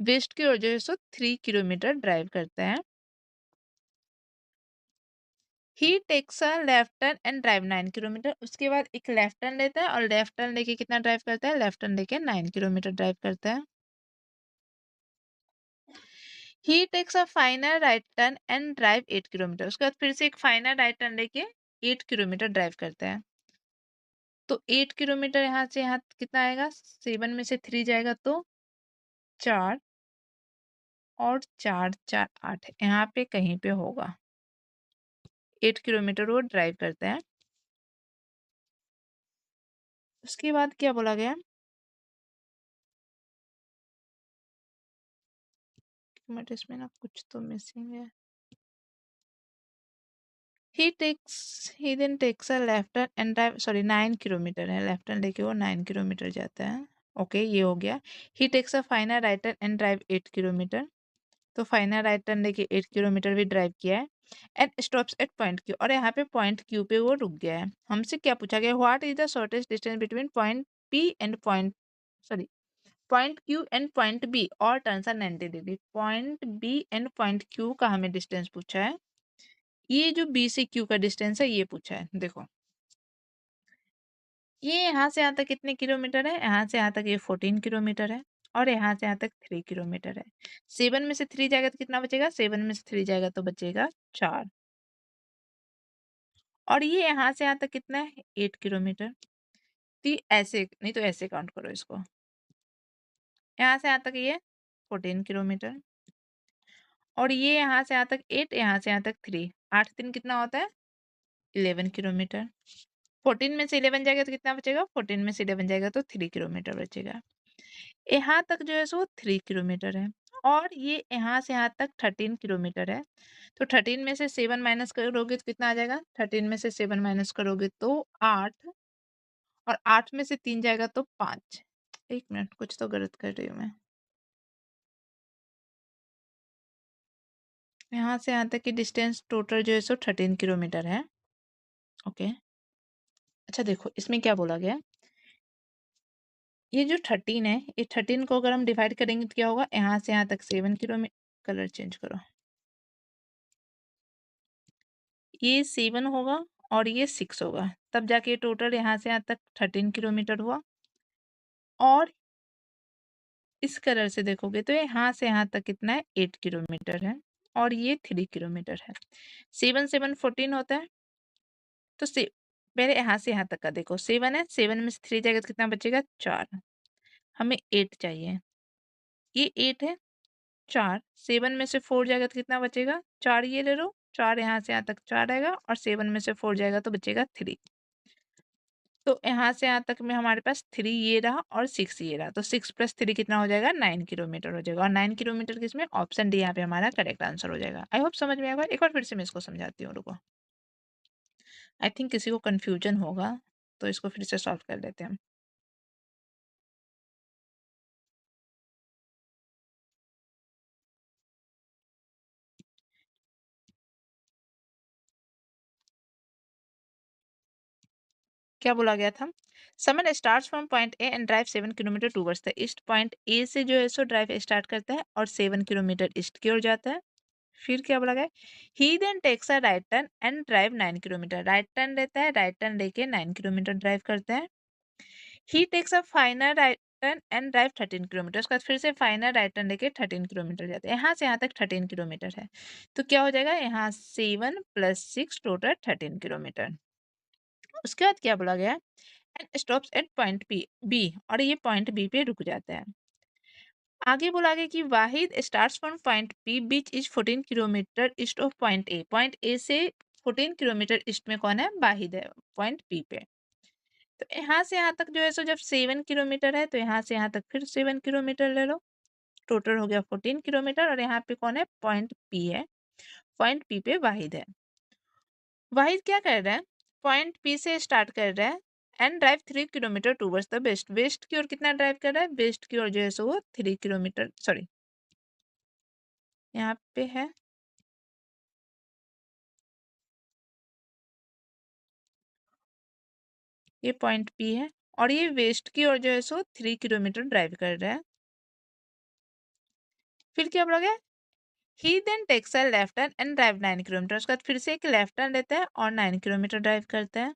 वेस्ट की ओर जो है सो 3 किलोमीटर ड्राइव करता है। He takes a left turn and drive 9 kilometre. उसके बाद एक लेफ्ट टर्न लेता है और लेफ्ट टर्न लेके कितना ड्राइव करता है? लेफ्ट टर्न लेके 9 किलोमीटर ड्राइव करता है। He takes a final right turn and drive 8 kilometre. उसके बाद फिर से एक फाइनल राइट टर्न लेके 8 किलोमीटर ड्राइव करता है। तो 8 किलोमीटर यहाँ से यहाँ कितना आएगा? 7 में से 3 जाएगा तो 4 और 4 4 8 यहाँ पे कहीं पे होगा। 8 किलोमीटर वो ड्राइव करता है। उसके बाद क्या बोला गया? बट इसमें ना कुछ तो मिसिंग है। he then takes a left turn and drive, sorry 9 kilometre है, लेफ्ट टर्न लेके वो 9 किलोमीटर जाता है। ओके ये हो गया। he takes a final right turn and drive 8 kilometre. तो फाइनल राइट टर्न लेके 8 किलोमीटर भी ड्राइव किया है and stops at point Q. और यहाँ पे पॉइंट क्यू पे वो रुक गया है। हमसे क्या पूछा गया? What is the shortest distance between point P and point, sorry point Q and point B और turns are 90 degree. Point B and point Q का हमें डिस्टेंस पूछा है। ये जो बी से क्यू का डिस्टेंस है ये पूछा है। देखो ये यहाँ से यहाँ तक कितने किलोमीटर है? यहाँ से यहाँ तक ये 14 किलोमीटर है और यहाँ से यहाँ तक 3 किलोमीटर है। 7 में से 3 जाएगा तो कितना बचेगा? 7 में से 3 जाएगा तो बचेगा 4। और ये यहाँ से यहाँ तक कितना है? 8 किलोमीटर। तो ये ऐसे नहीं तो ऐसे काउंट करो इसको। यहाँ से यहाँ तक ये 14 किलोमीटर और ये यहाँ से यहाँ तक 8, यहाँ से यहाँ तक 3। 8 3 कितना होता है? 11 किलोमीटर। 14 में से 11 जाएगा तो कितना बचेगा? 14 में से 11 जाएगा तो 3 किलोमीटर बचेगा। यहाँ तक जो है सो 3 किलोमीटर है और ये यहाँ से यहाँ तक 13 किलोमीटर है। तो 13 में से 7 माइनस करोगे तो कितना आ जाएगा? 13 में से 7 माइनस करोगे तो 8 और 8 में से 3 जाएगा तो 5। एक मिनट, कुछ तो गलत कर रही हूँ मैं। यहाँ से यहाँ तक की डिस्टेंस टोटल जो है सो 13 किलोमीटर है। ओके अच्छा देखो इसमें क्या बोला गया? ये जो 13 है, ये 13 को अगर हम डिवाइड करेंगे तो क्या होगा? यहाँ से यहाँ तक 7 किलोमीटर, कलर चेंज करो, ये 7 होगा और ये 6 होगा, तब जाके टोटल यहाँ से यहाँ तक 13 किलोमीटर हुआ। और इस कलर से देखोगे तो यहाँ से यहाँ तक कितना है? 8 किलोमीटर है और ये 3 किलोमीटर है। 7 7 14 होता है। तो से पहले यहाँ से यहाँ तक का देखो, 7 है, 7 में से 3 जाएगा तो कितना बचेगा? 4। हमें 8 चाहिए, ये 8 है। 4 7 में से 4 जाएगा तो कितना बचेगा? 4 ये ले लो, 4 यहाँ से यहाँ तक 4 आएगा और 7 में से 4 जाएगा तो बचेगा 3। तो यहाँ से यहाँ तक में हमारे पास 3 ये रहा और 6 ये रहा, तो 6 + 3 कितना हो जाएगा? 9 किलोमीटर हो जाएगा। और 9 किलोमीटर किसमें? ऑप्शन डी यहाँ पे हमारा करेक्ट आंसर हो जाएगा। आई होप समझ में आएगा। एक बार फिर से मैं इसको समझाती हूँ, रुको। आई थिंक किसी को कन्फ्यूजन होगा तो इसको फिर से सॉल्व कर लेते हैं हम। क्या बोला गया था? Suman starts from point A and drive 7 kilometre towards the east. Point A से जो है सो ड्राइव स्टार्ट करता है और 7 किलोमीटर ईस्ट की ओर जाता है। फिर क्या बोला गया? He then takes a right turn and drive 9 kilometre. Right turn लेता है, राइट टर्न लेके 9 किलोमीटर ड्राइव करता है। He takes a final right turn and drive 13 kilometre. उसके बाद फिर से फाइनल राइट टर्न लेके 13 किलोमीटर जाते हैं। यहाँ से यहाँ तक 13 किलोमीटर है, तो क्या हो जाएगा? यहाँ 7 + 6 टोटल 13 किलोमीटर। उसके बाद क्या बोला गया? And stops at point B B और ये पॉइंट बी पे रुक जाता है। आगे बोला गया कि Wahid starts from point P beach is 14 kilometre east of point A. Point A से 14 किलोमीटर ईस्ट में कौन है? वाहिद है पॉइंट पी पे। तो यहाँ से यहाँ तक जो है सो जब 7 किलोमीटर है तो यहाँ से यहाँ तक फिर 7 किलोमीटर ले लो, टोटल हो गया 14 किलोमीटर। और यहाँ पे कौन है? पॉइंट पी है, पॉइंट पी पे वाहिद है। वाहिद क्या कर रहा है? पॉइंट पी से स्टार्ट कर रहा है and drive 3 kilometre towards the west. West की ओर कितना ड्राइव कर रहा है? वेस्ट की ओर जो है सो वो 3 किलोमीटर, सॉरी यहाँ पे है, ये पॉइंट पी है और ये वेस्ट की ओर जो है सो 3 किलोमीटर ड्राइव कर रहा है। फिर क्या बोला गया? He then takes a left turn and drive 9 kilometre. उसके बाद फिर से एक लेफ्ट टर्न लेता है और 9 किलोमीटर ड्राइव करता है।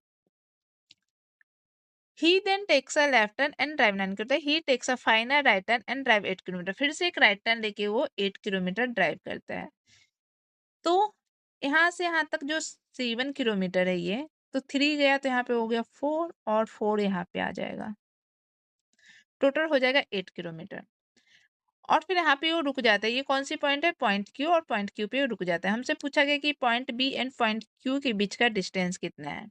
He then takes a left turn and drive 9 kilometre. He takes a final right turn and drive 8 kilometre. फिर से एक राइट टर्न लेके वो 8 किलोमीटर ड्राइव करता है। तो यहाँ से यहाँ तक जो 7 किलोमीटर है ये, तो 3 गया तो यहाँ पे हो गया 4 और 4 यहाँ पे आ जाएगा, टोटल हो जाएगा 8 किलोमीटर। और फिर यहाँ पे वो रुक जाता है। ये कौन सी पॉइंट है? पॉइंट क्यू, और पॉइंट क्यू पे वो रुक जाता है। हमसे पूछा गया कि point B and point Q के बीच का डिस्टेंस कितना है।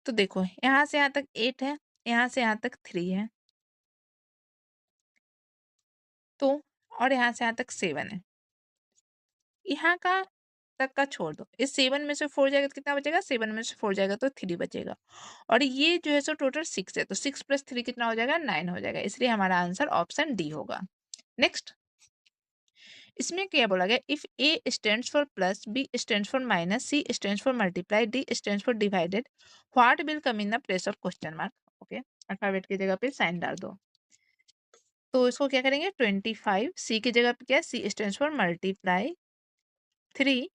तो देखो यहाँ से यहाँ तक 8 है, यहाँ से यहाँ तक 3 है, तो और यहाँ से यहाँ तक 7 है। यहाँ का तक का छोड़ दो, इस 7 में से 4 जाएगा तो कितना बचेगा? 7 में से 4 जाएगा तो 3 बचेगा। और ये जो है सो टोटल 6 है, तो 6 + 3 कितना हो जाएगा? 9 हो जाएगा। इसलिए हमारा आंसर ऑप्शन डी होगा। नेक्स्ट, इसमें क्या बोला गया? If A stands for plus, B stands for minus, C stands for multiply, D stands for divided, what will come in the place of question mark? Okay, alphabet की जगह पे sign डाल दो। तो इसको क्या करेंगे? 25, सी की जगह पे क्या है? C stands for multiply, 3,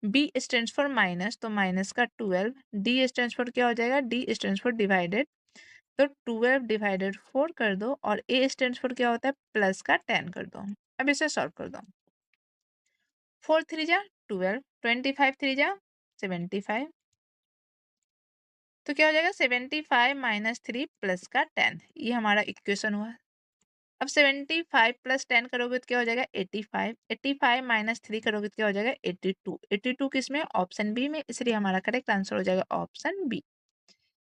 B stands for minus, तो माइनस का 12, डी स्टैंड्स फॉर क्या हो जाएगा? डी स्टैंड्स फॉर डिवाइडेड, तो 12 डिवाइडेड 4 कर दो, और ए स्टैंड्स फॉर क्या होता है? प्लस का 10 कर दो। अब इसे सॉल्व कर दो। 4 3 जा 12, 25 3 जा 75, तो क्या हो जाएगा? 75 माइनस 3 प्लस का 10, ये हमारा इक्वेशन हुआ। अब 75 प्लस 10 करोगे तो क्या हो जाएगा? 85, 85 माइनस 3 करोगे तो क्या हो जाएगा? 82, 82 किस में? ऑप्शन बी में, इसलिए हमारा करेक्ट आंसर हो जाएगा ऑप्शन बी।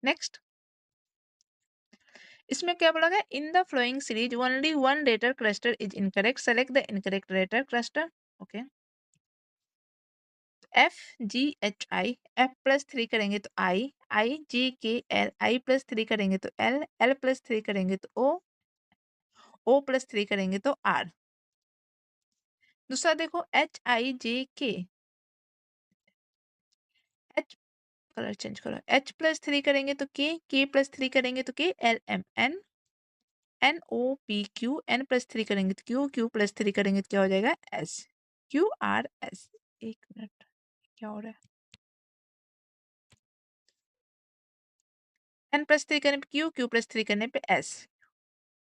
नेक्स्ट, इसमें क्या बोला गया? In the flowing series only one letter cluster is incorrect, select the incorrect letter cluster. Okay, F G H I, F plus 3 करेंगे तो आई, आई जी के एल, आई प्लस 3 करेंगे तो एल, एल प्लस 3 करेंगे तो ओ, ओ प्लस 3 करेंगे तो आर। दूसरा देखो, H I J K, H, colour change करो, एच प्लस 3 करेंगे तो के प्लस 3 करेंगे तो K, L M N, N O P Q, N plus 3 करेंगे तो क्यू, क्यू प्लस 3 करेंगे तो क्या हो जाएगा? S, Q R S. एक मिनट, क्या हो रहा है? एन प्लस 3 करने पे क्यू, क्यू प्लस 3 करने पे एस,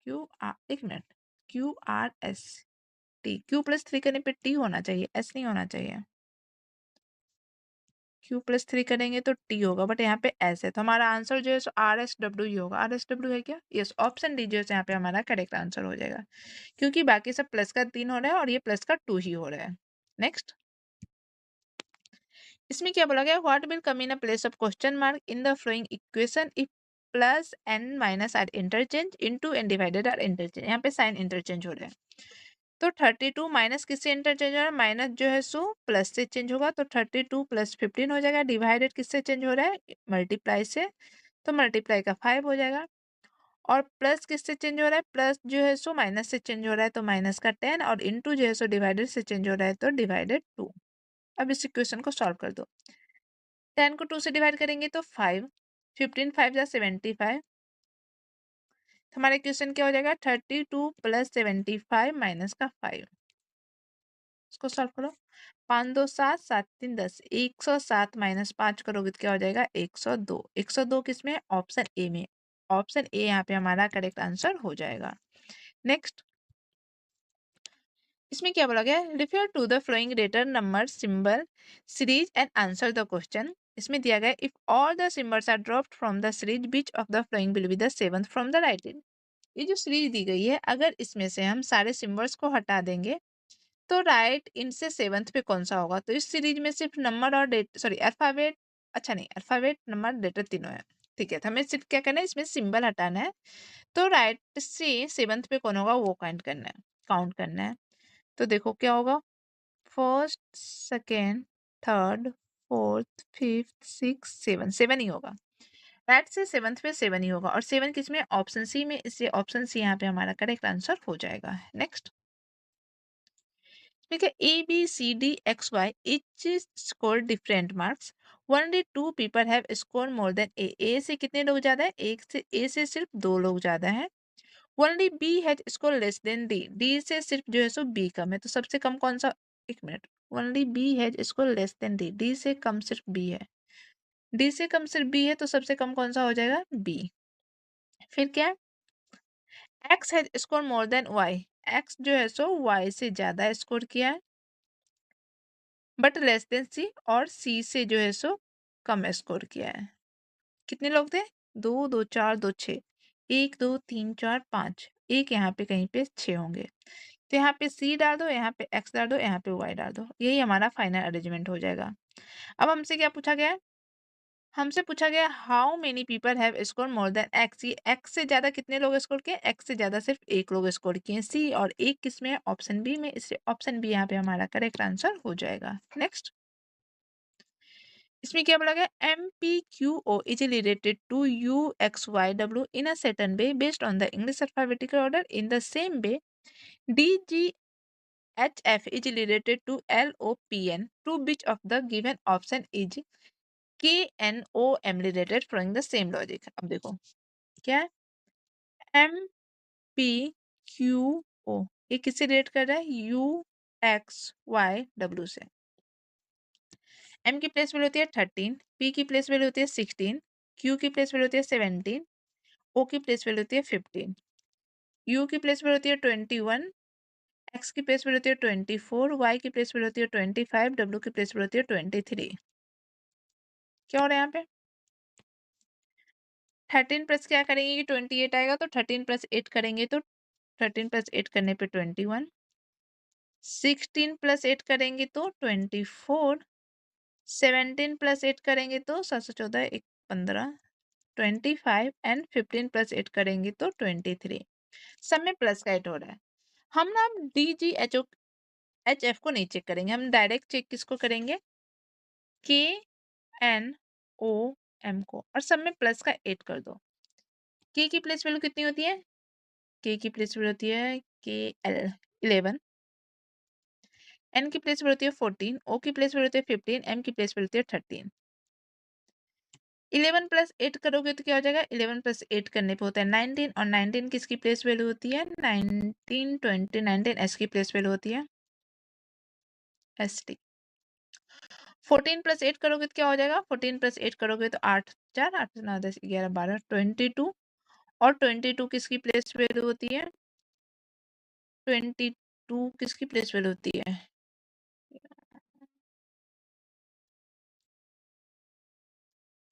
क्यू आर, एक minute, Q R S T, Q plus 3 करने पे टी होना चाहिए, एस नहीं होना चाहिए। क्यू प्लस 3 करेंगे तो टी होगा, बट यहाँ पे एस है, तो हमारा आंसर जो है सो आर एस डब्ल्यू ही होगा। आर एस डब्ल्यू है क्या? यस, ऑप्शन डी जो है यहाँ पे हमारा करेक्ट आंसर हो जाएगा, क्योंकि बाकी सब प्लस का 3 हो रहा है और ये प्लस का 2 ही हो रहा है। नेक्स्ट, इसमें क्या बोला गया? What will come in a place of question mark in the flowing equation if plus and minus are interchange, into and divided are interchange. यहाँ पे साइन इंटरचेंज हो रहा है, तो 32 माइनस किससे इंटरचेंज हो रहा है? माइनस जो है सो प्लस से चेंज होगा, तो 32 + 15 हो जाएगा। डिवाइडेड किससे चेंज हो रहा है? मल्टीप्लाई से, तो मल्टीप्लाई का 5 हो जाएगा। और प्लस किससे चेंज हो रहा है? प्लस जो है सो माइनस से चेंज हो रहा है, तो माइनस का 10, और इनटू जो है सो डिवाइडेड से चेंज हो रहा है, तो डिवाइडेड 2। अब इस इक्वेशन को सॉल्व कर दो। 10 को 2 से डिवाइड करेंगे तो 5, 15 5 जा 75, तो हमारा इक्वेशन क्या हो जाएगा? 32 + 75 माइनस का 5। इसको सॉल्व करो, 5 2 7, 7 3 10, 107 माइनस 5 करोगे तो क्या हो जाएगा? 102। 102 किस में? ऑप्शन ए में, ऑप्शन ए यहाँ पे हमारा करेक्ट आंसर हो जाएगा। नेक्स्ट, इसमें क्या बोला गया? Refer to the flowing letter number symbol series and answer the question. इसमें दिया गया if all the symbols are dropped from the series which of the flowing will be the seventh from the right. ये जो series दी गई है, अगर इसमें से हम सारे सिंबल्स को हटा देंगे तो राइट इनसे सेवंथ पे कौन सा होगा? तो इस सीरीज में सिर्फ नंबर और डेट, सॉरी अल्फाबेट, अच्छा नहीं, अल्फाबेट नंबर लेटर तीनों है। ठीक है, तो हमें सिर्फ क्या करना है, इसमें सिंबल हटाना है। तो राइट से सेवंथ पे कौन होगा वो काउंट करना है। तो देखो क्या होगा, first, second, third, fourth, fifth, six, seven, seven ही होगा। राइट से सेवंथ पे सेवन ही होगा, और सेवन किसमें, ऑप्शन सी में, इसलिए ऑप्शन सी यहाँ पे हमारा करेक्ट आंसर हो जाएगा। नेक्स्ट, ठीक है, A B C D X Y each score different marks, only two people have score more than A. A से कितने लोग ज्यादा है, एक से, ए से सिर्फ दो लोग ज्यादा हैं। Only B has score less than D, D से सिर्फ जो है सो बी कम है, तो सबसे कम कौन सा, एक मिनट, only B has score less than D, D से कम सिर्फ बी है, डी से कम सिर्फ बी है, तो सबसे कम कौन सा हो जाएगा, बी। फिर क्या, X has score more than Y, X जो है सो वाई से ज्यादा स्कोर किया है, बट लेस देन सी, और सी से जो है सो कम स्कोर किया है। कितने लोग थे, दो, दो चार, दो छः, एक दो तीन चार पाँच, एक यहाँ पे कहीं पे छः होंगे। तो यहाँ पे सी डाल दो, यहाँ पे एक्स डाल दो, यहाँ पे वाई डाल दो, यही हमारा फाइनल अरेंजमेंट हो जाएगा। अब हमसे क्या पूछा गया है, हमसे पूछा गया how many people have score more then x, ये एक्स से ज्यादा कितने लोग स्कोर किए, एक्स से ज्यादा सिर्फ एक लोग स्कोर किए, सी और एक किसमें है, ऑप्शन बी में, इसलिए ऑप्शन बी यहाँ पे हमारा करेक्ट आंसर हो जाएगा। नेक्स्ट, इसमें क्या बोला गया, M P Q O is related to U X Y W in a certain way based on the English alphabetical order, in the same way D G H F is related to L O P N, to which of the given option is K N O M related from the same logic. अब देखो क्या है, M P Q ओ, ये किससे relate कर रहा है, you X Y W से। एम की प्लेस वैल्यू होती है 13, पी की प्लेस वैल्यू होती है 16, क्यू की प्लेस वैल्यू होती है 17, ओ की प्लेस वैल्यू होती है 15, यू की प्लेस वैल्यू होती है 21, एक्स की प्लेस वैल्यू होती है 24, वाई की प्लेस वैल्यू होती है 25, डब्ल्यू की प्लेस वैल्यू होती है 23। क्या हो रहा है यहाँ पे, 13 प्लस क्या करेंगे कि 28 आएगा, तो 13 प्लस 8 करेंगे तो 13 प्लस 8 करने पे 21, 16 प्लस 8 करेंगे तो 24, 17 प्लस 8 करेंगे तो 7 से 14 एक 15, 25 एंड 15 प्लस 8 करेंगे तो 23। सब में प्लस का एड हो रहा है। हम ना D G H O H F को नहीं चेक करेंगे, हम डायरेक्ट चेक किसको करेंगे, के एन ओ एम को, और सब में प्लस का एड कर दो। के की प्लेस वैल्यू कितनी होती है, के की प्लेस वैल्यू होती है के एल 11, एन की प्लेस वैल्यू होती है 14, ओ की प्लेस वैल्यू होती है 15, एम की प्लेस वैल्यू होती है 13। 11 प्लस 8 करोगे तो क्या हो जाएगा, 11 प्लस 8 करने पे होता है 19, और 19 किसकी प्लेस वैल्यू होती है, 19 20 19 एस की प्लेस वैल्यू होती है एस टी। 14 प्लस 8 करोगे तो क्या हो जाएगा, 14 प्लस 8 करोगे तो 8 4 8 9 10 11 12 22, और 22 किसकी प्लेस वैल्यू होती है, 22 किसकी प्लेस वैल्यू होती है,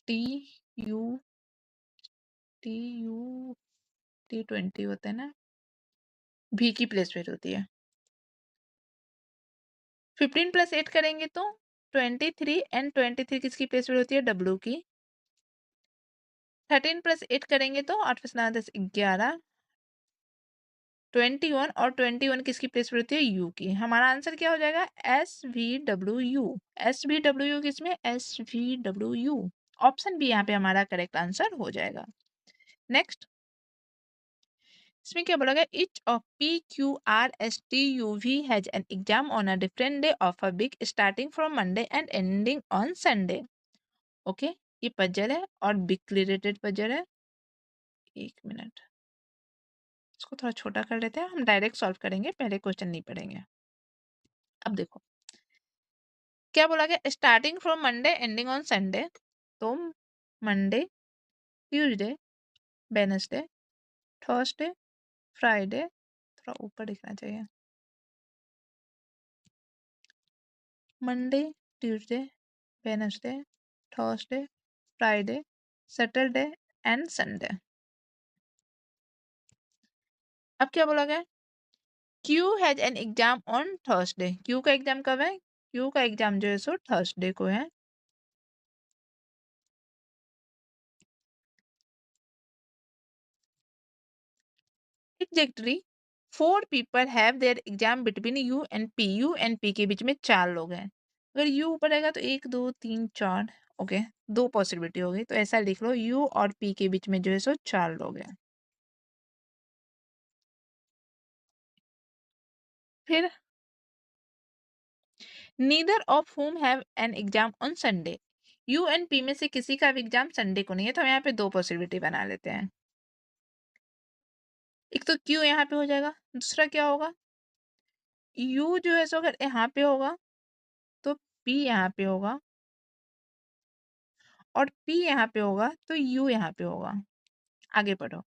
T U T U T 20 होता है ना, भी की प्लेस वैल्यू होती है। 15 प्लस 8 करेंगे तो 23, एंड 23 किसकी प्लेस वैल्यू होती है, डब्ल्यू की। 13 प्लस 8 करेंगे तो 8 प्लस 9 10 11, 21, और 21 किसकी प्लेस वैल्यू होती है, यू की। हमारा आंसर क्या हो जाएगा, S V W U, S V W U किसमें, S V W U, option B यहाँ पे हमारा करेक्ट आंसर हो जाएगा। नेक्स्ट, इसमें क्या बोला गया, each of P Q R S T U V has an exam on a different day of a week starting from Monday and ending on Sunday. Okay, ये पजल है और big related puzzle है। एक minute, इसको थोड़ा छोटा कर लेते हैं, हम डायरेक्ट सॉल्व करेंगे, पहले क्वेश्चन नहीं पढ़ेंगे। अब देखो क्या बोला गया, starting from Monday ending on Sunday, तो Monday, Tuesday, Wednesday, Thursday, Friday, थोड़ा ऊपर लिखना चाहिए, Monday, Tuesday, Wednesday, Thursday, Friday, Saturday and Sunday. अब क्या बोला गया? Q has an exam on Thursday. Q का एग्जाम कब है? क्यू का एग्जाम जो है सो थर्सडे को है। Exactly 4 people have their exam between you and P. You and P के बीच में 4 लोग हैं। अगर यू ऊपर रहेगा तो 1 2 3 4। ओके, 2 पॉसिबिलिटी होगी, तो ऐसा लिख लो यू और पी के बीच में जो है सो 4 लोग हैं। फिर neither of whom have an exam on Sunday. You and P में से किसी का भी एग्जाम संडे को नहीं है, तो हम यहाँ पे 2 पॉसिबिलिटी बना लेते हैं। एक तो क्यू यहाँ पे हो जाएगा, दूसरा क्या होगा, यू जो है सो अगर यहाँ पे होगा तो पी यहाँ पे होगा, और पी यहाँ पे होगा तो यू यहाँ पे होगा। आगे पढ़ो।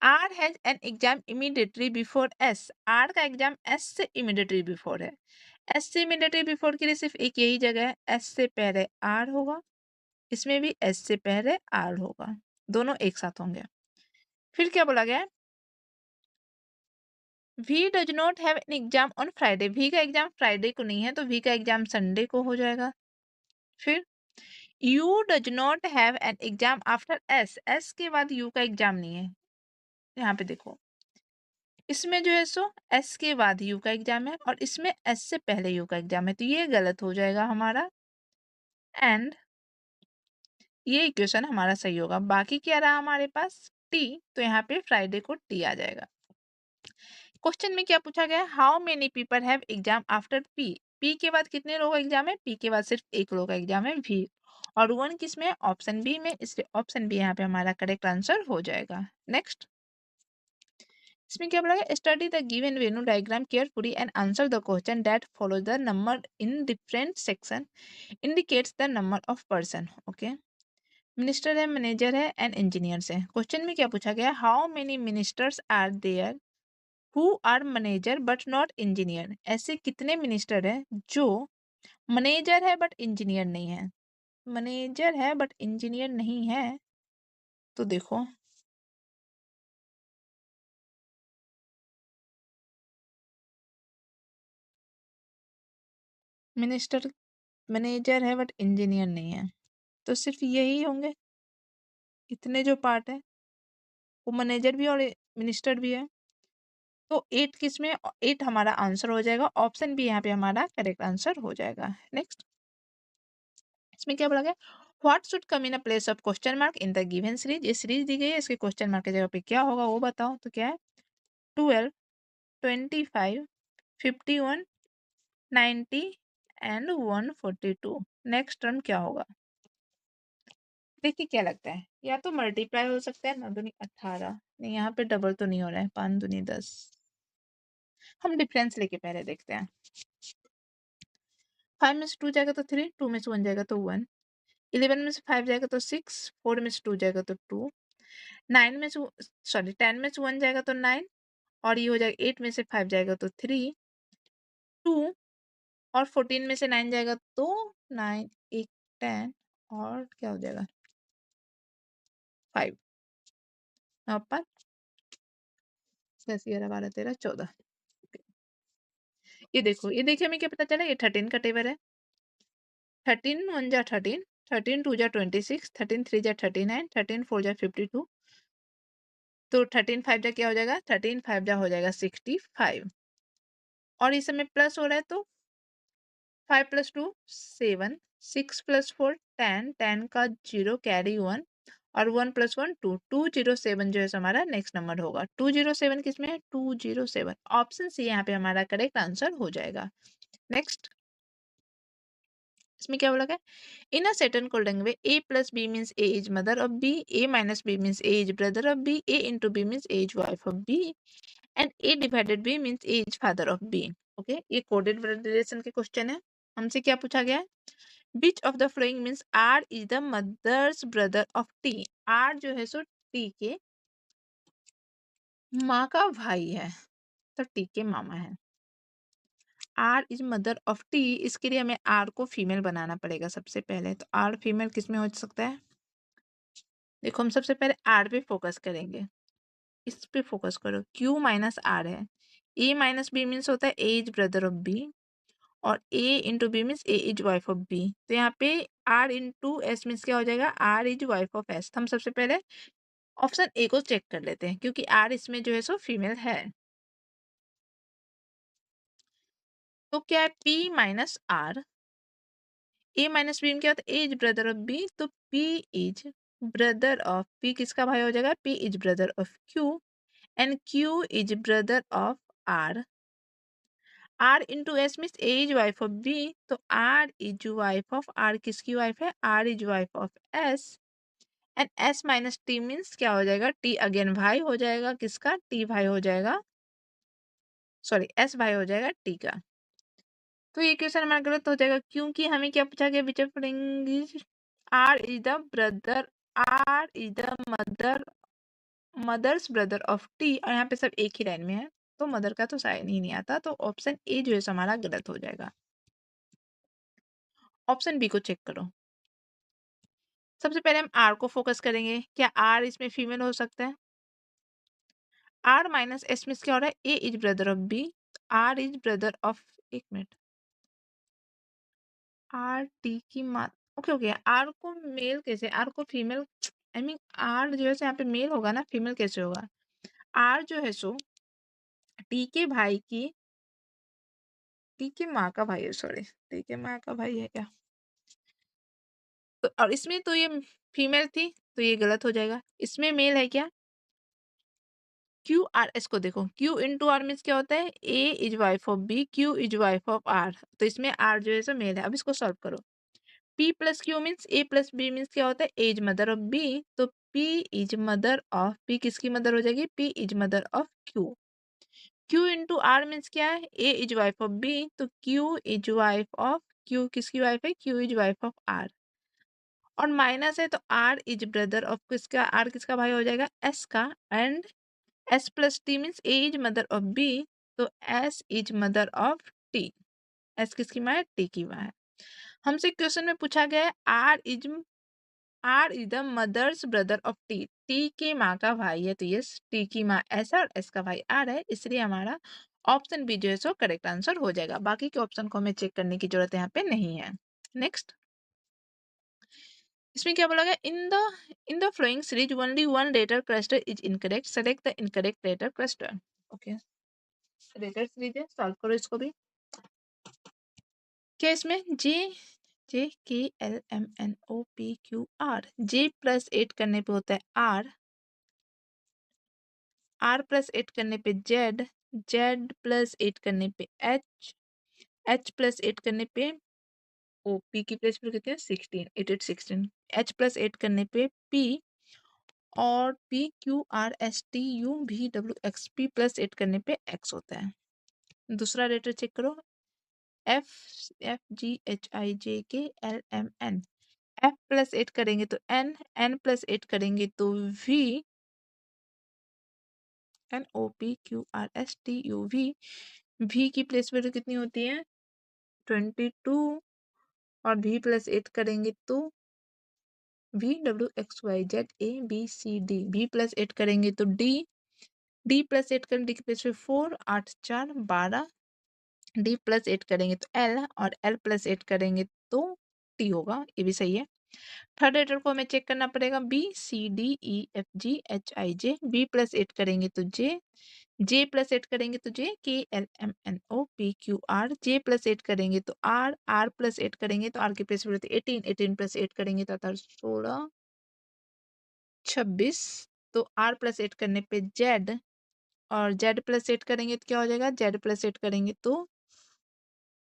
R has an exam immediately before S. R का एग्जाम एस से इमीडिएटली बिफोर है। एस से इमीडिएटली बिफोर के लिए सिर्फ एक यही जगह है, एस से पहले आर होगा, इसमें भी एस से पहले आर होगा, दोनों एक साथ होंगे। फिर क्या बोला गया है? V does not have an exam on Friday. V का एग्जाम फ्राइडे को नहीं है, तो वी का एग्जाम संडे को हो जाएगा। फिर you does not have an exam after S. S के बाद यू का एग्जाम नहीं है, यहाँ पे देखो, इसमें जो है सो एस के बाद यू का एग्जाम है और इसमें एस से पहले यू का एग्जाम है, तो ये गलत हो जाएगा हमारा। एंड ये इक्वेशन हमारा सही होगा। बाकी क्या रहा हमारे पास? टी, तो यहाँ पे फ्राइडे को टी आ जाएगा। क्वेश्चन में क्या पूछा गया? How many people have exam after P. P के बाद कितने लोगों का एग्जाम है? पी के बाद सिर्फ एक लोगों का एग्जाम है, वी। और वन किस में? ऑप्शन बी में, इसलिए ऑप्शन बी यहाँ पे हमारा करेक्ट आंसर हो जाएगा। नेक्स्ट, इसमें क्या बोला गया? Study the given venue diagram carefully and answer the question that follow the number in different section indicates the number of person. Okay, minister है, मैनेजर है एंड इंजीनियर्स है। क्वेश्चन में क्या पूछा गया? How many ministers are there who are manager but not engineer. ऐसे कितने minister है जो मैनेजर है बट इंजीनियर नहीं है? मैनेजर है बट इंजीनियर नहीं है, तो देखो, मिनिस्टर मैनेजर है बट इंजीनियर नहीं है, तो सिर्फ यही होंगे। इतने जो पार्ट है वो मैनेजर भी है और मिनिस्टर भी है, तो 8 किस में? 8 हमारा आंसर हो जाएगा। ऑप्शन बी यहाँ पे हमारा करेक्ट आंसर हो जाएगा। नेक्स्ट, इसमें क्या बोला गया? What should come in a place of question mark in the given series. ये सीरीज दी गई है, इसके क्वेश्चन मार्क की जगह पे क्या होगा वो बताओ। तो क्या है? 12, 25, 51, 90 एंड 142। नेक्स्ट टर्म क्या होगा? देखिए क्या लगता है, या तो मल्टीप्लाई हो सकता है, 9 दूनी 18, नहीं यहाँ पे डबल तो नहीं हो रहा है, 5 दूनी 10। हम डिफरेंस लेके पहले देखते हैं। 5 में से 2 जाएगा तो 3, 2 में से 1 जाएगा तो 1, 11 में से 5 जाएगा तो 6, 4 में से 2 जाएगा तो 2, 9 में से सॉरी 10 में से 1 जाएगा तो 9, और ये हो जाएगा 8 में से 5 जाएगा तो 3, 2, और 14 में से 9 जाएगा तो 9, एक 10, और क्या हो जाएगा 5, 9 5 10 11 12 13 14। ये देखो, ये देखिए हमें क्या पता चला, ये 13 का टेबल है। 13 1 जा 13, 13 2 जा 26, 13 3 जा 39, 13 4 जा 52, तो 13 5 जा क्या हो जाएगा? 13 5 जा हो जाएगा 65, और इस समय प्लस हो रहा है तो 5 + 2 7, 6 + 4 10, 10 का 0 कैरी 1, और 1 + 1 2, 207 जो है सो हमारा नेक्स्ट नंबर होगा। 207 किसमें है? 207, ऑप्शन सी यहाँ पे हमारा करेक्ट आंसर हो जाएगा। नेक्स्ट, इसमें क्या बोला गया? In a certain coding way, A plus B means A is mother of B, A minus B means A is brother of B, A into B means A is wife of B, and A divided B means A is father of B. Okay, ये coded relation के question है। हमसे क्या पूछा गया है? Which of the following means R is the mother's brother of T? R जो है सो T के माँ का भाई है, तो T के मामा है। R is mother of T, इसके लिए हमें R को फीमेल बनाना पड़ेगा सबसे पहले, तो R फीमेल किस में हो सकता है? देखो हम सबसे पहले आर पे फोकस करेंगे। इस पे फोकस करो। Q माइनस R है, A माइनस B मीन्स होता है A is brother of B, और A into B means A is wife of B। तो यहाँ पे R इंटू S मीन्स क्या हो जाएगा, R is wife of S। हम सबसे पहले ऑप्शन ए को चेक कर लेते हैं, क्योंकि R इसमें जो है सो फीमेल है। तो क्या है, P minus R, A minus B में क्या होता है, A is brother of B, तो P is brother of P, किसका भाई हो जाएगा, P is brother of Q, and Q is brother of R। R into S means A is wife of B, तो R is wife of R, किसकी wife है, R is wife of S, and S minus T means क्या हो जाएगा, T again भाई हो जाएगा, किसका, T भाई हो जाएगा, सॉरी S भाई हो जाएगा T का। तो ये क्वेश्चन हमारा गलत हो जाएगा, क्योंकि हमें क्या पूछा गया, which of English R is the brother, R is the mother's brother of T, और यहाँ पे सब एक ही लाइन में है, तो मदर का तो साइन ही नहीं आता, तो ऑप्शन ए जो है सो हमारा गलत हो जाएगा। ऑप्शन बी को चेक करो। सबसे पहले हम आर को फोकस करेंगे, क्या आर इसमें फीमेल हो सकता है। आर माइनस एस में क्या हो रहा है, A is brother of B, R is brother of, एक मिनट, आर टी की माँ, ओके ओके, आर को मेल कैसे, आर को फीमेल, आई मीन आर जो है सो यहाँ पे मेल होगा ना, फीमेल कैसे होगा। आर जो है सो टी के भाई की, टी के माँ का भाई है, सॉरी, टी के माँ का भाई है क्या, तो और इसमें तो ये फीमेल थी, तो ये गलत हो जाएगा, इसमें मेल है क्या। क्यू आर एस को देखो, क्यू इंटू आर मीन्स क्या होता है, A is wife of B, Q is wife of R, तो इसमें आर जो है सो मेल है। अब इसको सॉल्व करो। P plus Q means A plus B means क्या होता है, A is mother of B, तो P is mother of P, किसकी मदर हो जाएगी, P is mother of Q। Q into R means क्या है, A is wife of B, तो Q is wife of Q, किसकी वाइफ है, Q is wife of R, और minus है तो R इज ब्रदर ऑफ किसका, R किसका भाई हो जाएगा, S का, and S plus T means A is mother of B, तो S is mother of T, S किसकी माँ है, T की माँ है। हमसे क्वेश्चन में पूछा गया है R is the mother's brother of T, T की माँ का भाई है, तो ये टी की माँ एस है और एस का भाई आर है, इसलिए हमारा ऑप्शन बी जो है सो करेक्ट आंसर हो जाएगा। बाकी के ऑप्शन को हमें चेक करने की जरूरत यहाँ पे नहीं है। नेक्स्ट, इसमें क्या बोला गया, in the flowing series only one letter cluster is incorrect, select the incorrect letter cluster. Okay, letter series है, सॉल्व करो इसको भी। क्या इसमें J J K L M N O P Q R, J plus 8 करने पे होता है आर, आर प्लस 8 करने पे जेड, जेड प्लस 8 करने पे एच, एच प्लस 8 करने पे ओ, पी की प्लेस पर कितने हैं 16, 8 8 16, एच प्लस 8 करने पे पी, और P Q R S T U V W X, P plus 8 करने पे एक्स होता है। दूसरा लेटर चेक करो, F, F G H I J K L M N, F plus 8 करेंगे तो एन, एन प्लस 8 करेंगे तो V, N O P Q R S T U V, V की प्लेस वैल्यू कितनी होती है 22, और वी प्लस 8 करेंगे तो V W X Y Z A B C D, V plus 8 करेंगे तो डी, डी प्लस 8 करेंगे, डी की प्लेस पे 4 8 4 12, डी प्लस 8 करेंगे तो एल, और एल प्लस 8 करेंगे तो टी होगा, ये भी सही है। थर्ड लेटर को हमें चेक करना पड़ेगा, B C D E F G H I J, B plus 8 करेंगे तो जे, जे प्लस 8 करेंगे तो J K L M N O P Q R, J plus 8 करेंगे तो आर, आर प्लस 8 करेंगे तो आर की प्लेस पे 18, 18 प्लस 8 करेंगे तो आता है 16 26, तो आर प्लस 8 करने पे जेड, और जेड प्लस 8 करेंगे तो क्या हो जाएगा, जेड प्लस 8 करेंगे तो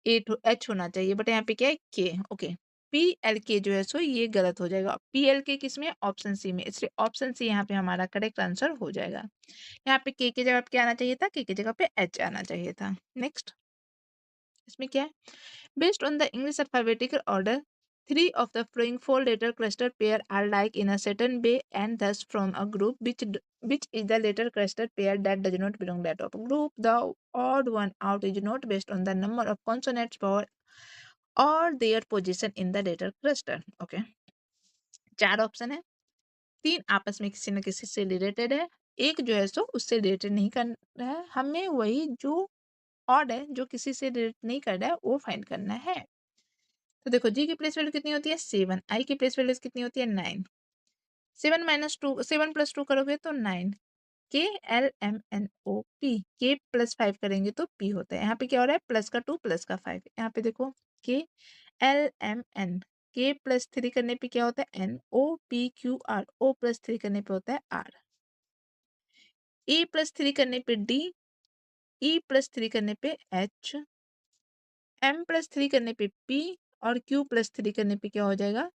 एट एच होना चाहिए, बट यहाँ पे क्या है के। ओके, पी एल के जो है सो ये गलत हो जाएगा, पी एल के किस में, ऑप्शन सी में, इसलिए ऑप्शन सी यहाँ पे हमारा करेक्ट आंसर हो जाएगा। यहाँ पे के जगह पे क्या आना चाहिए था, के की जगह पे एच आना चाहिए था। नेक्स्ट, इसमें क्या है, based on the English alphabetical order, three of the following four letter cluster pair are like in a certain way and thus from a group which is the letter cluster pair that does not belong that of a group. The odd one out is not based on the number of consonants or their position in the letter cluster. Okay, चार option है, तीन आपस में किसी न किसी से related है, एक जो है सो उससे रिलेटेड नहीं करना है, हमें वही जो ऑड है, जो किसी से रिलेट नहीं कर रहा है, वो फाइंड करना है। तो देखो जी की प्लेस वैल्यू कितनी होती है 7, आई की प्लेस वैल्यू कितनी होती है 9। 7 प्लस 2 करोगे तो 9। K L M N O P, K plus 5 करेंगे तो पी होता है। यहाँ पे क्या हो रहा है, प्लस का 2 प्लस का 5। यहाँ पे देखो K L M N, K plus 3 करने पे क्या होता है N, O P Q R, O plus 3 करने पे होता है आर, ए प्लस 3 करने पे डी, ई प्लस 3 करने पे एच, एम प्लस 3 करने पे पी, और क्यू प्लस 3 करने पे क्या हो जाएगा,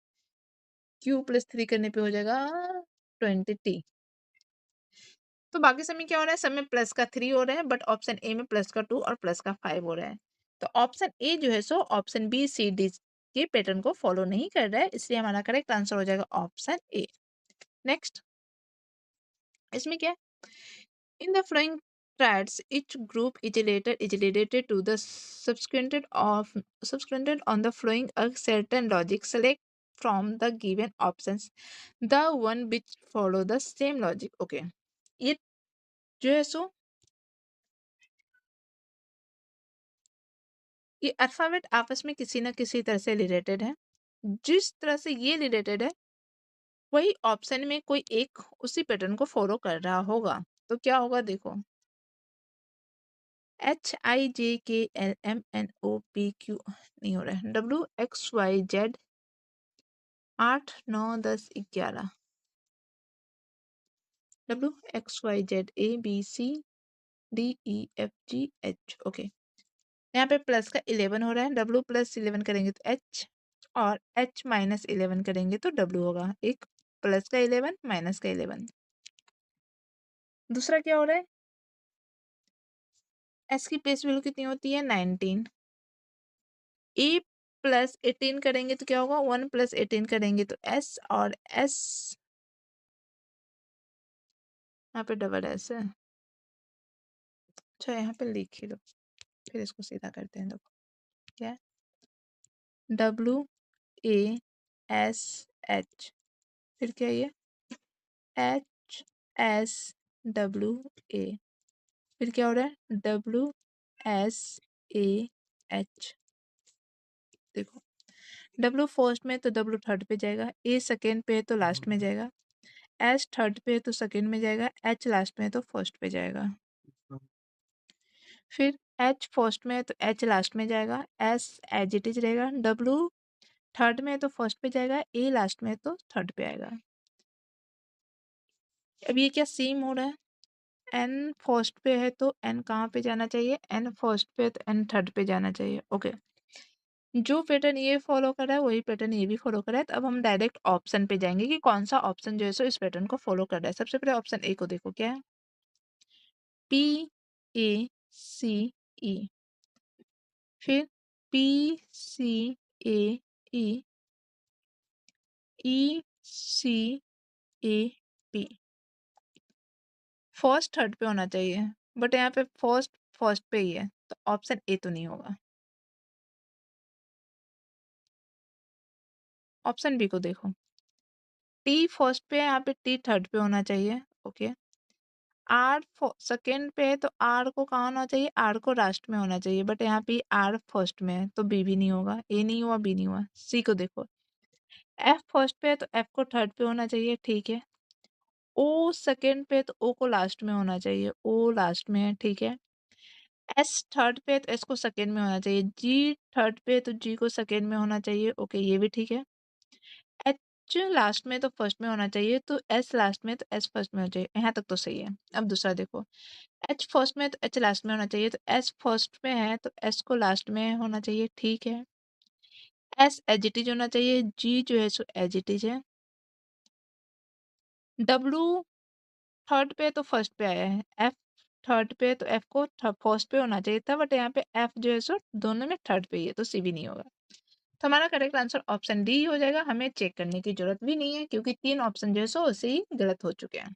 क्यू प्लस 3 करने पे हो जाएगा 20 टी। तो बाकी सब में क्या हो रहा है, सब में प्लस का 3 हो रहा है, बट ऑप्शन ए में प्लस का 2 और प्लस का 5 हो रहा है। तो ऑप्शन ए जो है सो ऑप्शन बी सी डी के पैटर्न को फॉलो नहीं कर रहा है, इसलिए हमारा करेक्ट आंसर हो जाएगा ऑप्शन ए। नेक्स्ट, इसमें क्या है, इन the flowing triads each group is related to the subsequent on the following a certain logic. Select from the given options the one which follow the same logic. Okay, ये जो है सो ये alphabet आपस में किसी न किसी तरह से रिलेटेड है। जिस तरह से ये रिलेटेड है, वही ऑप्शन में कोई एक उसी पैटर्न को फॉलो कर रहा होगा। तो क्या होगा देखो, H I J K L M N O P Q नहीं हो रहा है, W X Y Z 8 9 10 11, W X Y Z A B C D E F G H. Okay, यहाँ पे प्लस का 11 हो रहा है, डब्ल्यू प्लस 11 करेंगे तो एच, और एच माइनस 11 करेंगे तो डब्ल्यू होगा। एक प्लस का 11 माइनस का 11। दूसरा क्या हो रहा है, एस की प्लेस वैल्यू कितनी होती है 19। ए प्लस 18 करेंगे तो क्या होगा, 1 प्लस 18 करेंगे तो एस, और एस यहाँ पे डबल एस है। अच्छा, यहाँ पे लिख ही दो, फिर इसको सीधा करते हैं। देखो क्या है, डब्ल्यू ए एस एच, फिर क्या ये एच एस डब्ल्यू ए, फिर क्या हो रहा है डब्ल्यू एस ए एच। देखो डब्ल्यू फर्स्ट में तो डब्ल्यू थर्ड पे जाएगा, ए सेकेंड पे है तो लास्ट में जाएगा, एच थर्ड पे है तो सेकेंड में जाएगा, एच लास्ट में है तो फर्स्ट पे जाएगा। फिर एच फर्स्ट में है तो एच लास्ट में जाएगा, एस एज इट इज रहेगा, डब्ल्यू थर्ड में है तो फर्स्ट पे जाएगा, ए लास्ट में है तो थर्ड पे आएगा। अब ये क्या सेम हो रहा है, एन फर्स्ट पे है तो एन कहाँ पे जाना चाहिए, एन फर्स्ट पे है तो एन थर्ड पे जाना चाहिए। ओके, जो पैटर्न ये फॉलो कर रहा है वही पैटर्न ये भी फॉलो कर रहा है। तो अब हम डायरेक्ट ऑप्शन पे जाएंगे कि कौन सा ऑप्शन जो है सो इस पैटर्न को फॉलो कर रहा है। सबसे पहले ऑप्शन ए को देखो क्या है, पी ए सी ई, फिर P C A E, E C A P. First third पे होना चाहिए, बट यहाँ पे फर्स्ट फर्स्ट पे ही है, तो ऑप्शन ए तो नहीं होगा। ऑप्शन बी को देखो, टी फर्स्ट पे है, यहाँ पे टी थर्ड पे होना चाहिए। ओके, आर सेकेंड पे है तो आर को कहाँ होना चाहिए, आर को लास्ट में होना चाहिए, बट यहाँ पे आर फर्स्ट में है तो बी भी नहीं होगा, ए नहीं हुआ बी नहीं हुआ। सी को देखो, एफ फर्स्ट पे है तो एफ को थर्ड पे होना चाहिए, ठीक है। ओ सेकेंड पे है तो ओ को लास्ट में होना चाहिए, ओ लास्ट में है, ठीक है। एस थर्ड पे है तो एस को सेकेंड में होना चाहिए, जी थर्ड पे है तो जी को सेकेंड में होना चाहिए, ओके ये भी ठीक है। एच लास्ट में तो फर्स्ट में होना चाहिए, तो एस लास्ट में तो एस फर्स्ट में होना चाहिए, यहाँ तक तो सही है। अब दूसरा देखो, एच फर्स्ट में तो एच लास्ट में होना चाहिए, तो एस फर्स्ट में है तो एस को लास्ट में होना चाहिए, ठीक है। एस एजिटिज होना चाहिए, जी जो है सो एजिटिज है। डब्लू थर्ड पे तो फर्स्ट पे आया है, एफ थर्ड पे तो एफ को फर्स्ट पे होना चाहिए था, बट यहाँ पे एफ जो है सो दोनों में थर्ड पे ही है, तो सी भी नहीं होगा। तो हमारा करेक्ट आंसर ऑप्शन डी हो जाएगा, हमें चेक करने की जरूरत भी नहीं है क्योंकि 3 ऑप्शन जो है सो उसे ही गलत हो चुके हैं।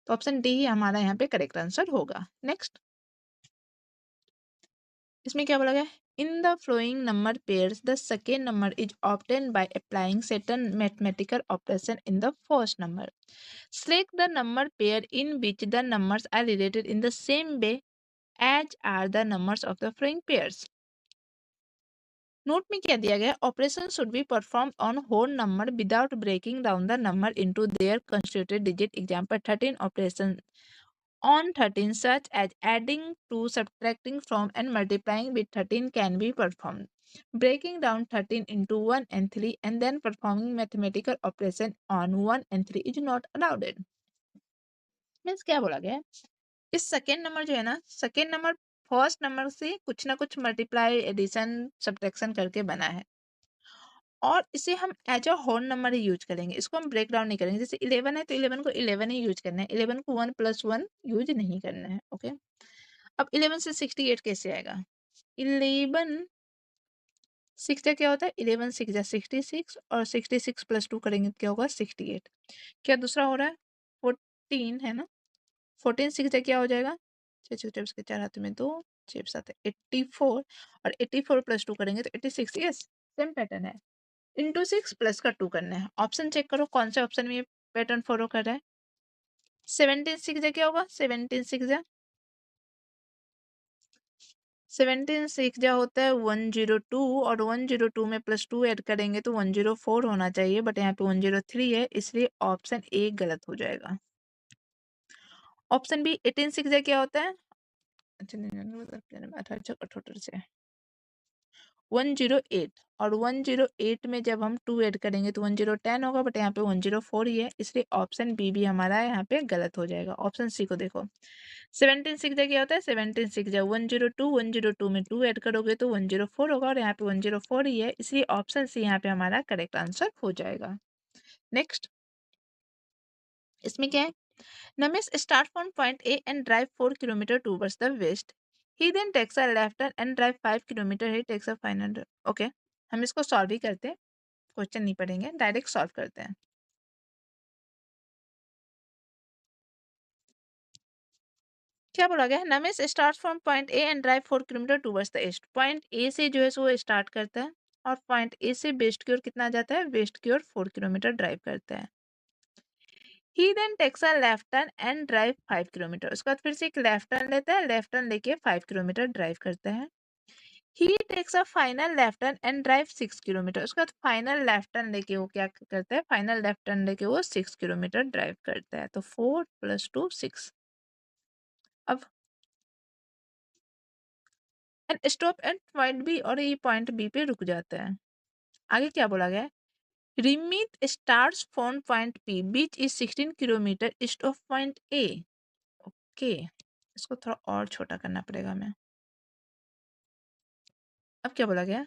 तो ऑप्शन डी ही हमारा यहाँ पे करेक्ट आंसर होगा। नेक्स्ट, इसमें क्या बोला गया? In the flowing number pairs the second number is obtain by applying certain mathematical operation in the first number. Select the number pair in which the numbers are related in the same way as are the numbers of the following pairs. Note में क्या दिया गया? Operation should be perform on whole number without breaking down the number into their constituted digit. Example 13 operation on 13 such as adding to, subtracting from and multiplying with 13 can be performed. Breaking down 13 into 1 and 3 and then performing mathematical operation on 1 and 3 is not allowed. Means क्या बोला गया है? इस second number जो है ना, second number first number से कुछ ना कुछ मल्टीप्लाई, एडिशन, सब्ट्रैक्शन करके बना है और इसे हम एज अ होल नंबर ही यूज करेंगे. इसको हम ब्रेक डाउन नहीं करेंगे. जैसे 11 है तो 11 को 11 ही यूज करना है. 11 को 1 + 1 यूज नहीं करना है. ओके. अब 11 से 68 कैसे आएगा? 11 6 क्या होता है? 11 6 66 और 66 + 2 करेंगे तो क्या होगा? 68. क्या दूसरा हो रहा है? 14 है ना? 14 6 क्या हो जाएगा? 6 6 24 के 4 हाथों में 2 6 7 है 84 और 84 + 2 करेंगे तो 86. यस, सेम पैटर्न है. इंटू 6 प्लस का 2 करना है. ऑप्शन चेक करो कौन से ऑप्शन में ये पैटर्न फॉलो कर रहा है. 17 6 क्या होगा? 17 6 17 6 होता है 102 और 102 में +2 ऐड करेंगे तो 104 होना चाहिए, बट यहाँ पे 103 है, इसलिए ऑप्शन ए गलत हो जाएगा. ऑप्शन बी 18 6 क्या होता है? अच्छा नहीं, 18 से 108 और 108 में जब हम 2 ऐड करेंगे तो 1010 होगा, बट यहाँ पे 104 ही है, इसलिए ऑप्शन बी भी हमारा यहाँ पे गलत हो जाएगा. ऑप्शन सी को देखो. 17 6 क्या होता है? 17 6 102 में 2 ऐड करोगे तो 104 होगा और यहाँ पे 104 ही है, इसलिए ऑप्शन सी यहाँ पे हमारा करेक्ट आंसर हो जाएगा. नेक्स्ट, इसमें क्या है? Namesh start from point A and drive 4 kilometers towards the west. He then takes a left turn and drive 5 kilometers. He takes a 500. Okay. हम इसको सॉल्व ही करते हैं, क्वेश्चन नहीं पढ़ेंगे, डायरेक्ट सॉल्व करते हैं. क्या बोला गया? Namesh start from point A and drive 4 kilometer towards the east. Point A से जो है सो स्टार्ट करता है और पॉइंट ए से वेस्ट की ओर कितना जाता है? वेस्ट की ओर 4 किलोमीटर ड्राइव करता है. He then takes a left turn and drive 5 kilometer. उसके बाद फिर से एक लेफ्ट टर्न लेता है, लेफ्ट टर्न लेके 5 किलोमीटर ड्राइव करता है. He takes a final left turn and drive 6 kilometer. उसके बाद फाइनल लेफ्ट टर्न लेके वो क्या करता है? फाइनल लेफ्ट टर्न लेके वो 6 किलोमीटर ड्राइव करता है. तो 4 + 2 6. अब and stop at point B, और ये पॉइंट बी पे रुक जाता है. आगे क्या बोला गया है? Rimit starts from point P beach is 16 kilometer east of point A. Okay, इसको थोड़ा और छोटा करना पड़ेगा हमें. अब क्या बोला गया?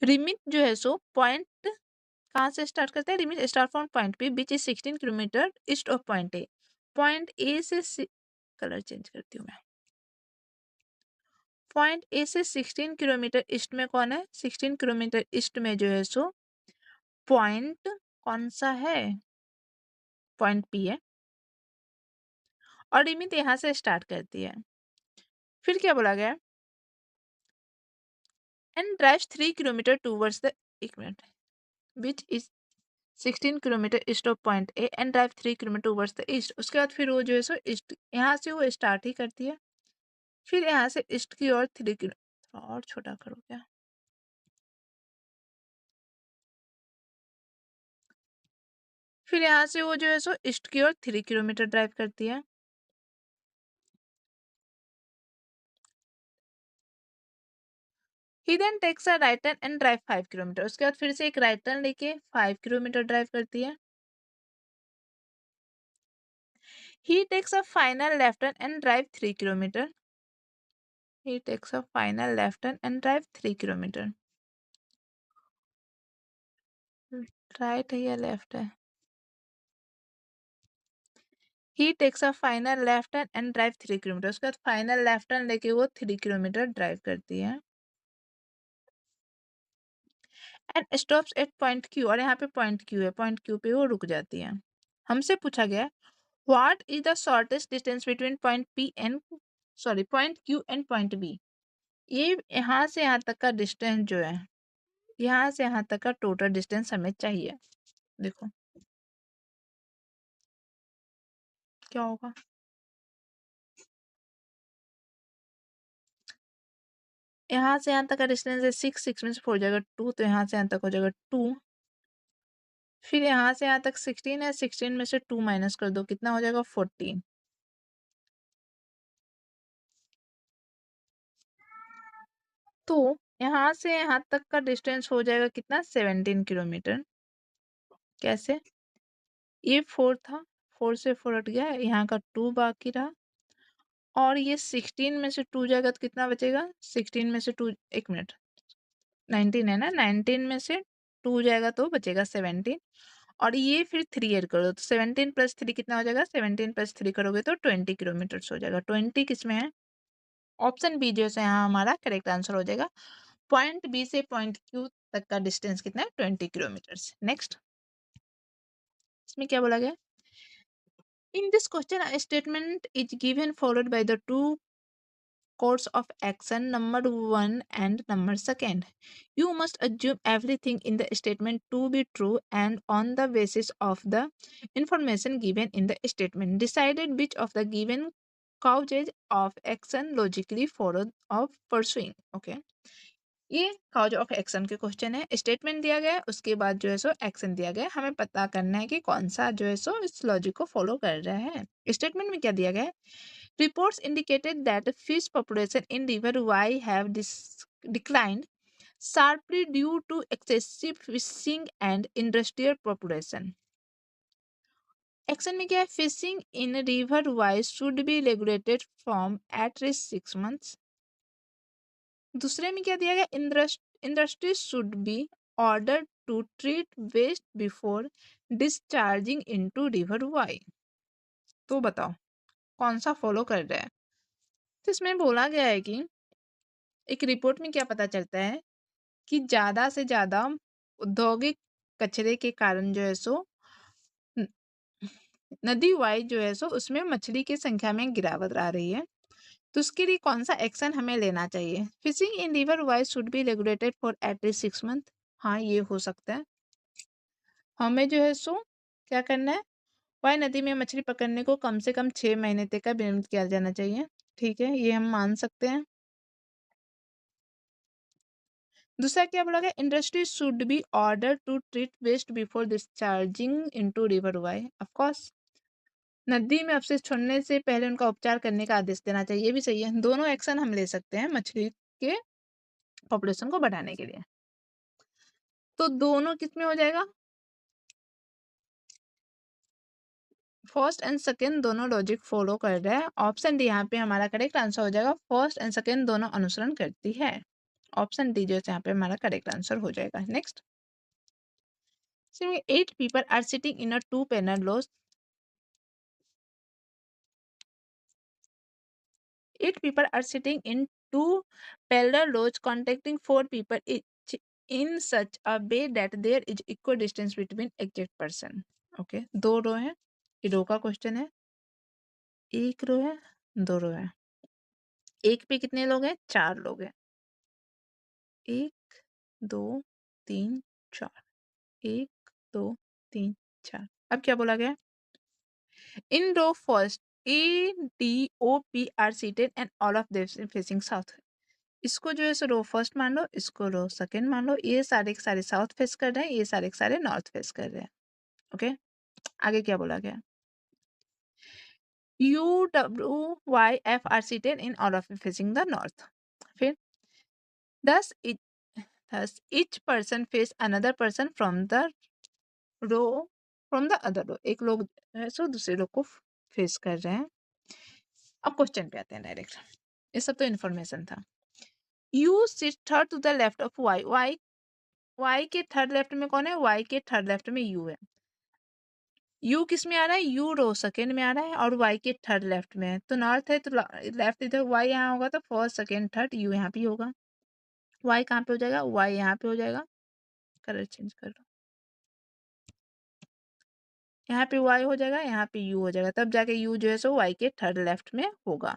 रिमित जो है सो पॉइंट कहाँ से स्टार्ट करते हैं? Remit start from point P which is 16 kilometer east of point A. Point A से कलर चेंज करती हूँ मैं. पॉइंट ए से 16 किलोमीटर ईस्ट में कौन है? 16 किलोमीटर ईस्ट में जो है सो पॉइंट कौन सा है? पॉइंट पी है और रिमित यहाँ से स्टार्ट करती है. फिर क्या बोला गया? And drive 3 kilometre towards the, एक मिनट, which is 16 kilometer east of point A and drive 3 kilometre towards the east. उसके बाद फिर वो जो है सो ईस्ट, यहाँ से वो स्टार्ट ही करती है, फिर यहाँ से ईस्ट की ओर 3 किलो, थोड़ा और छोटा करो क्या? फिर यहाँ से वो जो है सो ईस्ट की ओर 3 किलोमीटर ड्राइव करती है. He then takes a right turn and drive 5 kilometer. उसके बाद फिर से एक राइट टर्न लेके 5 किलोमीटर ड्राइव करती है. He takes a final left turn and drive 3 kilometer. He takes a final left turn and drive 3 kilometer. Right है या लेफ्ट है? He takes a final left turn and drive 3 kilometer. उसके बाद final left turn लेके वो 3 kilometre drive करती है and stops at point Q. और यहाँ पे पॉइंट क्यू है, पॉइंट क्यू पे वो रुक जाती है. हमसे पूछा गया what is the shortest distance between point P and, sorry, point Q and point B. ये यहाँ से यहाँ तक का डिस्टेंस जो है, यहाँ से यहाँ तक का टोटल डिस्टेंस हमें चाहिए। देखो क्या होगा, यहाँ से यहाँ तक का डिस्टेंस है 6, 6 में से 4 जाएगा 2, तो यहाँ से यहाँ तक हो जाएगा 2। फिर यहाँ से यहाँ तक 16 है, 16 में से 2 माइनस कर दो, कितना हो जाएगा 14। तो यहाँ से यहाँ तक का डिस्टेंस हो जाएगा कितना, 17 किलोमीटर। कैसे, ये 4 था, 4 से 4 हट गया, यहाँ का 2 बाकी रहा, और ये 16 में से 2 जाएगा तो कितना बचेगा, 16 में से 2, एक मिनट, 19 है ना, 19 में से 2 जाएगा तो बचेगा 17, और ये फिर 3 ऐड कर दो तो 17 प्लस 3 कितना हो जाएगा, 17 प्लस 3 करोगे तो 20 किलोमीटर हो जाएगा। 20 किस में है, ऑप्शन बी जो है यहाँ हमारा करेक्ट आंसर हो जाएगा। पॉइंट बी से पॉइंट क्यू तक का डिस्टेंस कितना है, 20 किलोमीटर। नेक्स्ट, इसमें क्या बोला गया, in this question a statement is given followed by the two course of action number 1 and number 2. You must assume everything in the statement to be true and on the basis of the information given in the statement decided which of the given causes of action logically followed of pursuing. Okay, ये cause of action के question है, statement दिया गया है, उसके बाद जो है सो एक्शन दिया गया है, हमें पता करना है कि कौन सा जो है सो इस लॉजिक को फॉलो कर रहा है। स्टेटमेंट में क्या दिया गया है, reports indicated that fish population in river Y have declined sharply due to excessive fishing and industrial population. Action में क्या है, fishing in river Y should be regulated from at least 6 months। दूसरे में क्या दिया गया, industry should be order to treat waste before discharging into river Y. तो बताओ कौन सा फॉलो कर रहा है। तो इसमें बोला गया है कि एक रिपोर्ट में क्या पता चलता है कि ज़्यादा से ज़्यादा औद्योगिक कचरे के कारण जो है सो न- नदी वाई जो है सो उसमें मछली की संख्या में गिरावट आ रही है। तो उसके लिए कौन सा एक्शन हमें लेना चाहिए, fishing in river Y should be regulated for at least 6 month। हाँ ये हो सकता है, हमें जो है सो क्या करना है, वाई नदी में मछली पकड़ने को कम से कम 6 महीने तक का विलंबित किया जाना चाहिए। ठीक है, ये हम मान सकते हैं। दूसरा क्या बोला गया, industry should be order to treat waste before discharging into river Y. Of course नदी में अपशिष्ट छोड़ने से पहले उनका उपचार करने का आदेश देना चाहिए, ये भी सही है। दोनों एक्शन हम ले सकते हैं मछली के पॉपुलेशन को बढ़ाने के लिए। तो दोनों किस में हो जाएगा, फर्स्ट एंड सेकेंड दोनों लॉजिक फॉलो कर रहे हैं। ऑप्शन डी यहाँ पे हमारा करेक्ट आंसर हो जाएगा, फर्स्ट एंड सेकेंड दोनों अनुसरण करती है। ऑप्शन डी जो है यहाँ पे हमारा करेक्ट आंसर हो जाएगा। Next, 8 people are sitting in a two panel lodge. 8 people are sitting in two parallel lodge contacting 4 people each in such a way that there is equal distance between exact person. Okay, दो रो है, ये रो का question है, एक रो है, दो रो है, एक पे कितने लोग हैं, 4 लोग हैं, 1 2 3 4, 1 2 3 4। अब क्या बोला गया, in row first A D O P R seated and all of them facing south. इसको जो है सो रो फर्स्ट मान लो, इसको रो सेकंड मान लो, ये सारे के सारे साउथ फेस कर रहे हैं, ये सारे के सारे नॉर्थ फेस कर रहे हैं। ओके, आगे क्या बोला गया, U W Y F R seated in all of facing the north. फिर दस thus each person face another person from the row from the other row, एक लोग जो है सो दूसरे लोग को फेस कर रहे हैं। अब क्वेश्चन पे आते हैं डायरेक्ट, ये सब तो इन्फॉर्मेशन था। U sit third to the left of Y, Y के थर्ड लेफ्ट में कौन है, वाई के थर्ड लेफ्ट में यू है। यू किस में आ रहा है, यू रो सेकेंड में आ रहा है और वाई के थर्ड लेफ्ट में है, तो नॉर्थ है तो लेफ्ट इधर, वाई यहाँ होगा तो फर्स्ट सेकेंड थर्ड, यू यहाँ पे होगा। वाई कहाँ पे हो जाएगा, वाई यहाँ पे हो जाएगा, कलर चेंज कर लो, यहाँ पे वाई हो जाएगा, यहाँ पे यू हो जाएगा, तब जाके यू जो है सो वाई के थर्ड लेफ्ट में होगा।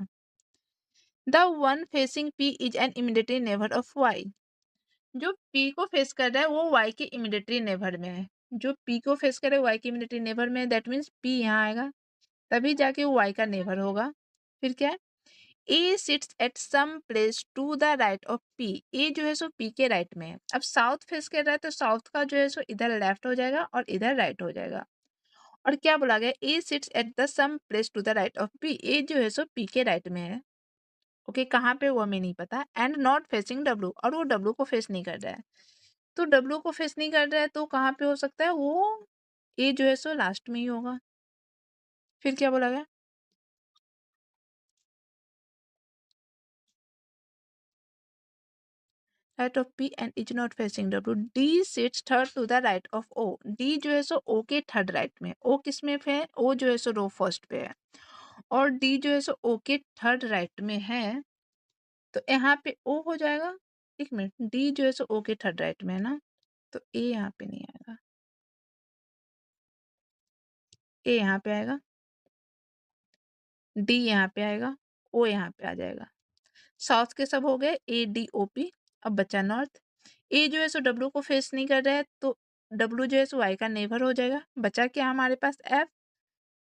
The one facing P is an immediate neighbour of Y. जो पी को फेस कर रहा है वो वाई के इमिडिएटरी नेबर में है। जो पी को फेस कर रहा है वाई के इमिडिएटरी नेबर में, दैट मीन्स पी यहाँ आएगा, तभी जाके वो वाई का नेबर होगा। फिर क्या है, A sits at some place to the right of P. A जो है सो पी के राइट में है। अब साउथ फेस कर रहा है तो साउथ का जो है सो इधर लेफ्ट हो जाएगा और इधर राइट हो जाएगा। और क्या बोला गया, A sits at the some place to the right of P. A जो है सो पी के राइट में है। ओके, कहाँ पे वो हमें नहीं पता। एंड नॉट फेसिंग डब्ल्यू, और वो डब्ल्यू को फेस नहीं कर रहा है। तो डब्ल्यू को फेस नहीं कर रहा है तो कहाँ पे हो सकता है, वो ए जो है सो लास्ट में ही होगा। फिर क्या बोला गया, right of P and is not facing W. D sits third to the right of O. D जो है सो ओ के थर्ड राइट में। ओ किस में है, ओ जो है सो रो फर्स्ट पे है, और डी जो है सो ओ के थर्ड राइट में है। तो यहाँ पे ओ हो जाएगा। एक मिनट, डी जो है सो ओ के थर्ड राइट में है ना, तो ए यहाँ पे नहीं आएगा, ए यहाँ पे आएगा, डी यहाँ पे आएगा, ओ यहाँ पे आ जाएगा। साउथ के सब हो गए, ए डी ओ पी। अब बचा नॉर्थ। ए जो है सो डब्ल्यू को फेस नहीं कर रहा है तो डब्ल्यू जो है सो वाई का नेबर हो जाएगा। बचा क्या हमारे पास, एफ।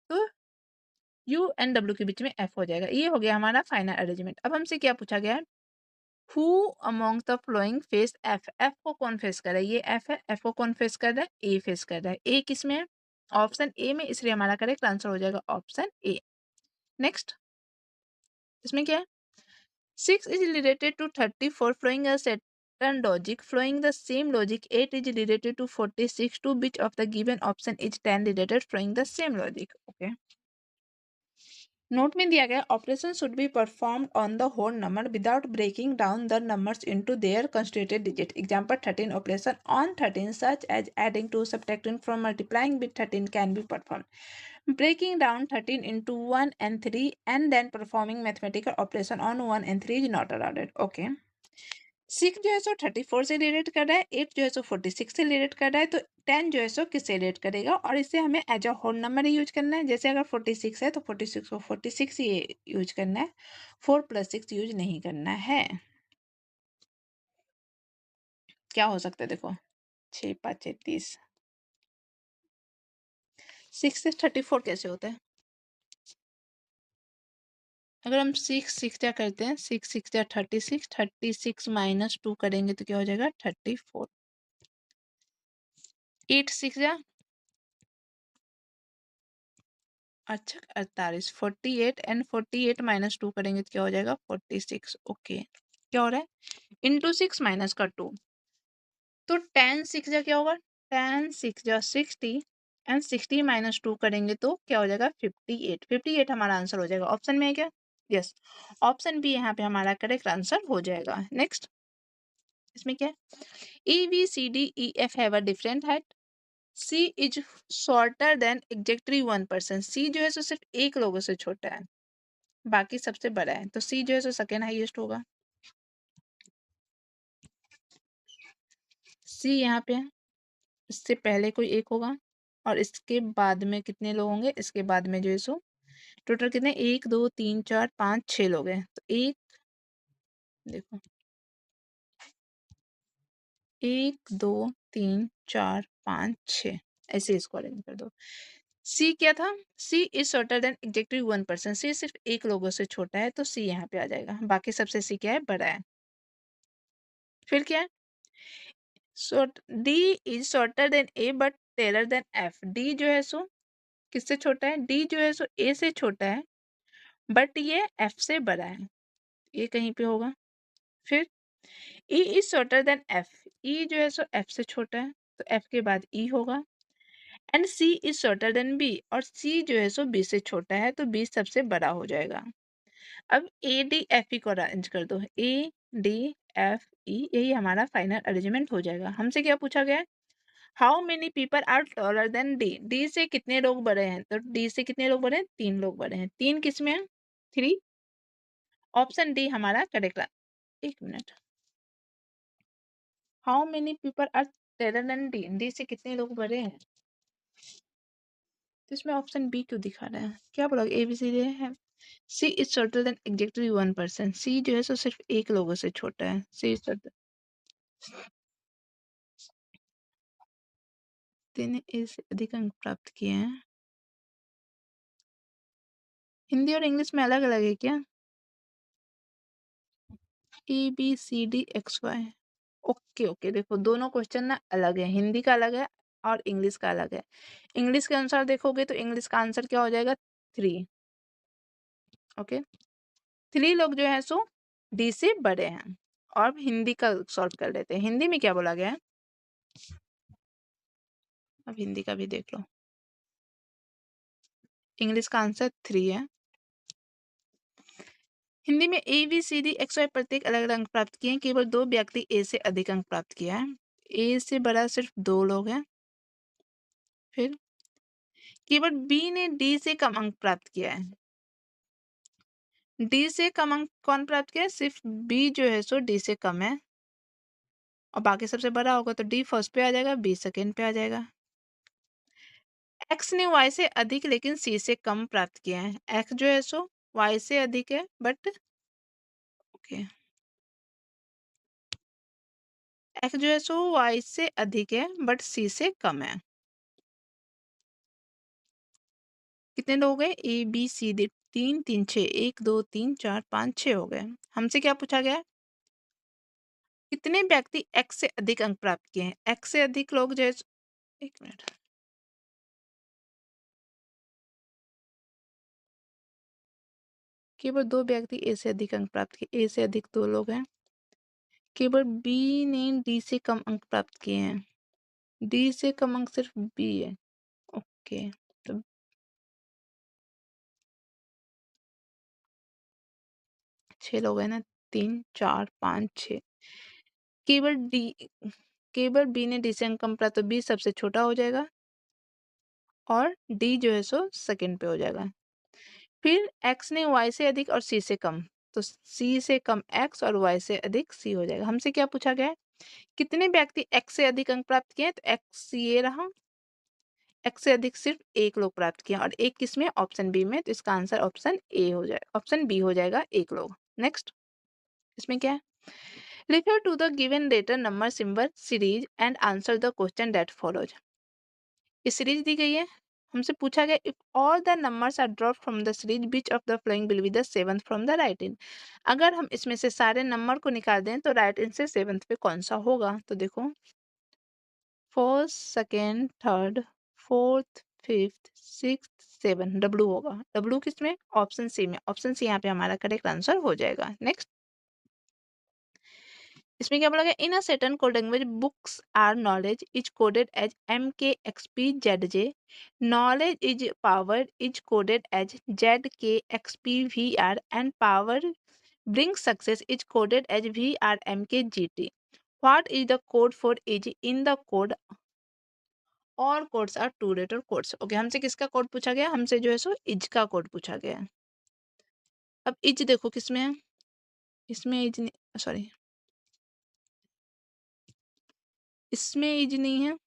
तो यू एंड डब्ल्यू के बीच में एफ हो जाएगा। ये हो गया हमारा फाइनल अरेंजमेंट। अब हमसे क्या पूछा गया है, who among the flowing face F. F को कौन फेस कर रहा है, ये एफ है, एफ को कौन फेस कर रहा है, ए फेस कर रहा है। ए किस में है, ऑप्शन ए में, इसलिए हमारा करेक्ट आंसर हो जाएगा ऑप्शन ए। नेक्स्ट, इसमें क्या है, 6 is related to 34 following a certain logic. Following the same logic, 8 is related to 46. To which of the given option is 10 related following the same logic? Okay. Note में दिया गया, operation should be performed on the whole number without breaking down the numbers into their constituted digit. Example 13 operation on 13 such as adding to, subtracting from, multiplying with 13 can be performed. Breaking down 13 into 1 and 3 and then performing mathematical operation on 1 and 3 is not allowed. Okay. 6 जो है सो 34 से relate कर रहा है, 8 जो है सो 46 से relate कर रहा है, तो 10 जो है सो किससे रिलेट करेगा, और इसे हमें एज अ होल नंबर ही यूज करना है। जैसे अगर 46 है तो 46 को 46 ही यूज करना है, 4 + 6 यूज नहीं करना है। क्या हो सकता है देखो, 6 × 5 = 30। 6 से 34 कैसे होता है, अगर हम 6 क्या करते हैं, 6 या 36, 36 - 2 करेंगे तो क्या हो जाएगा 34। 8 6 या अच्छा 48, 48 एंड 48 - 2 करेंगे तो क्या हो जाएगा 46। ओके, क्या हो रहा है, इंटू 6 माइनस का 2, तो 10 6 जा क्या होगा, 10 6 जा 60 एंड 60 - 2 करेंगे तो क्या हो जाएगा 58। 58 हमारा आंसर हो जाएगा। ऑप्शन में है क्या, यस, ऑप्शन बी यहाँ पे हमारा करेक्ट आंसर हो जाएगा। नेक्स्ट, इसमें क्या है, A B C D E F have a different height, C is shorter than exactly 1%। C जो है सो सिर्फ एक लोगों से छोटा है, बाकी सबसे बड़ा है, तो सी जो है सो सेकेंड हाईएस्ट होगा। सी यहाँ पे है, इससे पहले कोई एक होगा, और इसके बाद में कितने लोग होंगे, इसके बाद में जो है सो टोटल कितने, 1 2 3 4 5 6 लोग हैं, तो एक, देखो 1 2 3 4 5 6, ऐसे इसको अरेंज कर दो। सी क्या था, सी इज शॉर्टर देन एग्जैक्टली 1%। सी सिर्फ एक लोगों से छोटा है, तो सी यहाँ पे आ जाएगा, बाकी सबसे सी क्या है, बड़ा है। फिर क्या है, short D is shorter than A but taller than F. D जो है सो किससे छोटा है, डी जो है सो ए से छोटा है, बट ये एफ से बड़ा है, ये कहीं पे होगा। फिर E is shorter than F. E जो है सो एफ से छोटा है, तो एफ के बाद ई होगा। And C is shorter than B, और सी जो है सो बी से छोटा है, तो बी सबसे बड़ा हो जाएगा। अब ए डी एफ ई को अरेंज कर दो, ए डी एफ ई, यही हमारा फाइनल अरेंजमेंट हो जाएगा। हमसे क्या पूछा गया है, how many people are taller than D. D से कितने लोग बड़े हैं, तो डी से कितने लोग बड़े हैं, 3 लोग बड़े हैं। 3 किस में है, 3। ऑप्शन डी हमारा करेक्ट। एक minute, how many people are taller than D, D से कितने लोग बड़े हैं, तो इसमें ऑप्शन बी क्यों दिखा रहा है, क्या बोला, ए बी सी डी है, सी is shorter than exactly 1%। C जो है सो सिर्फ एक लोगों से छोटा है। सी इज शॉर्टर। ने ए से अधिक अंक प्राप्त किए हैं। हिंदी और इंग्लिश में अलग अलग है क्या? A B C D X Y. Okay okay, देखो दोनों क्वेश्चन ना अलग है, हिंदी का अलग है और इंग्लिश का अलग है। इंग्लिश के अनुसार देखोगे तो इंग्लिश का आंसर क्या हो जाएगा? 3। ओके, 3 लोग जो है सो डी से बड़े हैं। और हिंदी का सॉल्व कर लेते हैं। हिंदी में क्या बोला गया है? अब हिंदी का भी देख लो। इंग्लिश का आंसर 3 है। हिंदी में A B C D X Y प्रत्येक अलग अलग अंक प्राप्त किए हैं। केवल 2 व्यक्ति ए से अधिक अंक प्राप्त किया है। ए से बड़ा सिर्फ 2 लोग हैं। फिर केवल बी ने डी से कम अंक प्राप्त किया है। डी से कम अंक कौन प्राप्त किया है? सिर्फ बी जो है सो डी से कम है। और बाकी सबसे बड़ा होगा तो डी फर्स्ट पे आ जाएगा, बी सेकेंड पे आ जाएगा। एक्स ने वाई से अधिक लेकिन सी से कम प्राप्त किया है। एक्स जो है सो वाई से अधिक है बट ओके, एक्स जो है सो वाई से अधिक है बट सी से कम है। कितने लोग हो गए? ए बी सी डी, 3 3 6, 1 2 3 4 5 6 हो गए। हमसे क्या पूछा गया है? कितने व्यक्ति एक्स से अधिक अंक प्राप्त किए हैं? एक्स से अधिक लोग जो है 1 मिनट, केवल 2 व्यक्ति ए से अधिक अंक प्राप्त किए। ए से अधिक 2 लोग हैं। केवल बी ने डी से कम अंक प्राप्त किए हैं। डी से कम अंक सिर्फ बी है। ओके, तो 6 लोग हैं ना, 3 4 5 6। केवल डी केवल बी ने डी से अंक कम प्राप्त, तो बी सबसे छोटा हो जाएगा और डी जो है सो सेकंड पे हो जाएगा। फिर एक्स ने वाई से अधिक और सी से कम, तो सी से कम एक्स और वाई से अधिक सी हो जाएगा। हमसे क्या पूछा गया है? कितने व्यक्ति एक्स से अधिक अंक प्राप्त किए हैं? तो एक्स ये रहा, एक्स से अधिक सिर्फ 1 लोग प्राप्त किए और एक किसमें? ऑप्शन बी में। तो इसका आंसर ऑप्शन ए हो जाएगा, ऑप्शन बी हो जाएगा, 1 लोग। नेक्स्ट, इसमें क्या है? Refer to the given letter number symbol series and answer the question that follows. ये सीरीज दी गई है। हमसे पूछा गया if all the numbers are dropped from the series which of the following will be the seventh from the right in। अगर हम इसमें से सारे नंबर को निकाल दें तो राइट इन से सेवंथ पे कौन सा होगा? तो देखो, first second third fourth fifth six 7 W होगा। डब्लू किसमें? ऑप्शन सी में। ऑप्शन सी यहाँ पे हमारा करेक्ट आंसर हो जाएगा। नेक्स्ट, इसमें क्या बोला गया? In a certain code language books are knowledge is coded as MKXPZJ। Knowledge is power is coded as ZKXPVR and power bring success is coded as VRMKGT। What is the code for is in the code? और codes are two letter codes. Okay, हमसे किसका code पूछा गया? हमसे जो है so is का code पूछा गया है। अब इज देखो किसमें है? इसमें इज नहीं, सॉरी, इसमें इज नहीं है,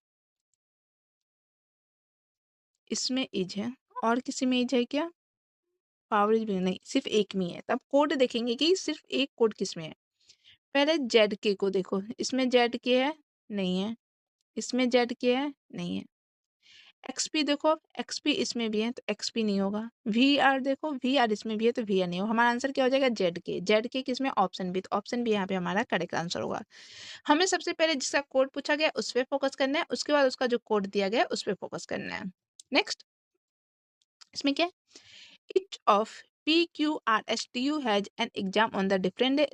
इसमें इज है। और किसी में इज है क्या? पावर इज भी नहीं, सिर्फ एक में है। तब कोड देखेंगे कि सिर्फ एक कोड किसमें है। पहले जेड के को देखो, इसमें जेड के है? नहीं है। इसमें जेड के है? नहीं है। एक्सपी देखो, एक्सपी इसमें भी है तो एक्सपी नहीं होगा। वी आर देखो, वी आर इसमें भी है तो वी आर नहीं होगा। हमारा आंसर क्या हो जाएगा? जेड के। जेड के किसमें? Option B. तो ऑप्शन बी यहाँ पे हमारा करेक्ट आंसर होगा। हमें सबसे पहले जिसका कोड पूछा गया उस पर फोकस करना है, उसके बाद उसका जो कोड दिया गया उस पर फोकस करना है। नेक्स्ट, इसमें क्या है? Each of PQRSTU has an exam on the different day,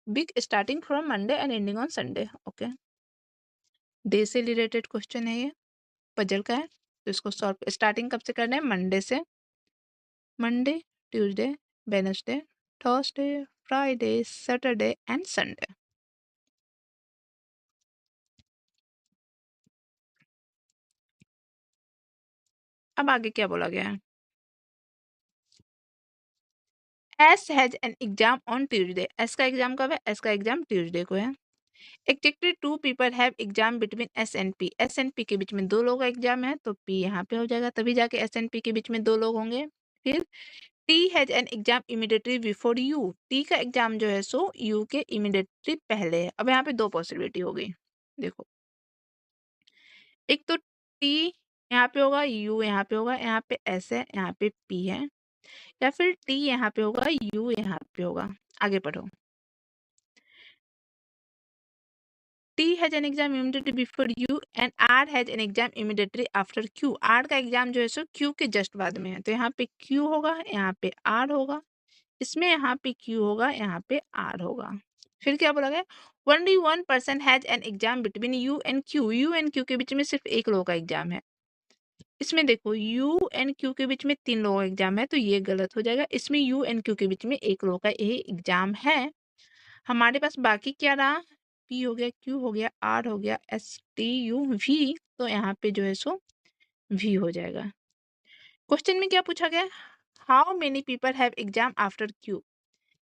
week starting from Monday and ending on Sunday. Okay, day से रिलेटेड क्वेश्चन है ये, पजल का है। तो इसको सॉल्व स्टार्टिंग कब से करना है? मंडे से। Monday, Tuesday, Wednesday, Thursday, Friday, Saturday and Sunday. अब आगे क्या बोला गया है? S has an exam on Tuesday. S का एग्जाम कब है? एस का एग्जाम ट्यूसडे को है। Exactly 2 people have exam between S and P. S and P के बीच में 2 लोग का एग्जाम है तो पी यहाँ पे हो जाएगा, तभी जाके एस एंड पी के बीच में 2 लोग होंगे। फिर T has an exam immediately before you. T का एग्जाम जो है सो यू के इमीडिएटली पहले है। अब यहाँ पे दो पॉसिबिलिटी हो गई, देखो, एक तो टी यहाँ पे होगा, यू यहाँ पे होगा, यहाँ पे एस है, यहाँ पे पी है, या फिर टी यहाँ पे होगा, यू यहाँ पे होगा। आगे पढ़ो। T has an exam immediately before U and R has an exam immediately after Q. R का एग्जाम जो है सो Q के जस्ट बाद में है, तो यहाँ पे Q होगा, यहाँ पे R होगा, इसमें यहाँ पे Q होगा, यहाँ पे R होगा। फिर क्या बोला गया? Only one person has an exam between U and Q. U and Q के बीच में सिर्फ एक लोगों का एग्जाम है। इसमें देखो U and Q के बीच में 3 लोगों का एग्जाम है, तो ये गलत हो जाएगा। इसमें U and Q के बीच में एक लोगों का ये एग्जाम है। हमारे पास बाकी क्या रहा? P हो गया, Q हो गया, R हो गया, S T U V, तो यहाँ पे जो है सो V हो जाएगा। क्वेश्चन में क्या पूछा गया? How many people have exam after Q।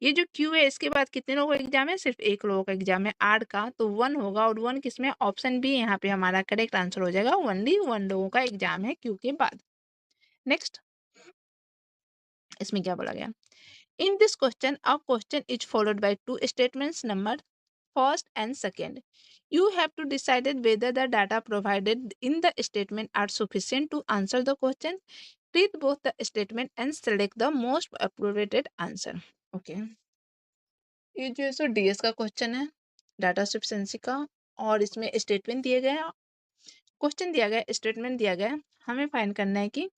ये जो Q है इसके बाद कितने लोगों का एग्जाम है? सिर्फ एक लोगों का एग्जाम है R का, तो 1 होगा, और 1 किसमें? ऑप्शन बी यहाँ पे हमारा करेक्ट आंसर हो जाएगा। ओनली 1 लोगों का एग्जाम है Q के बाद। नेक्स्ट, इसमें क्या बोला गया? In this question, a question is followed by two statements numbered first and second. You have to decide whether the data provided in the statement are sufficient to answer the question. Read both the statement and select the most appropriate answer. Okay. ये जो है सो DS का question है, data sufficiency का, और इसमें statement दिए गए हैं, क्वेश्चन दिया गया, स्टेटमेंट दिया गया है। हमें फाइंड करना है कि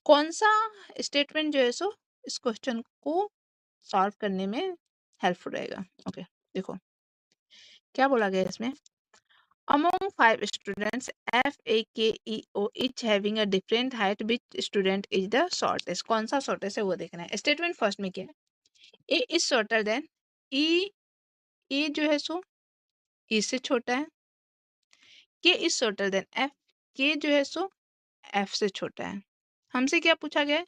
कौन सा स्टेटमेंट जो है सो इस क्वेश्चन को सॉल्व करने में हेल्पफुल रहेगा। ओके, देखो क्या बोला गया इसमें। Among 5 students, F, A, K, E, O, each having a different height, which student is the shortest? कौन सा shortest है वो देखना है। स्टेटमेंट फर्स्ट में क्या है? A is shorter than E, A जो है सो E से छोटा है। K is shorter than F, K जो है सो F से छोटा है। हमसे क्या पूछा गया है?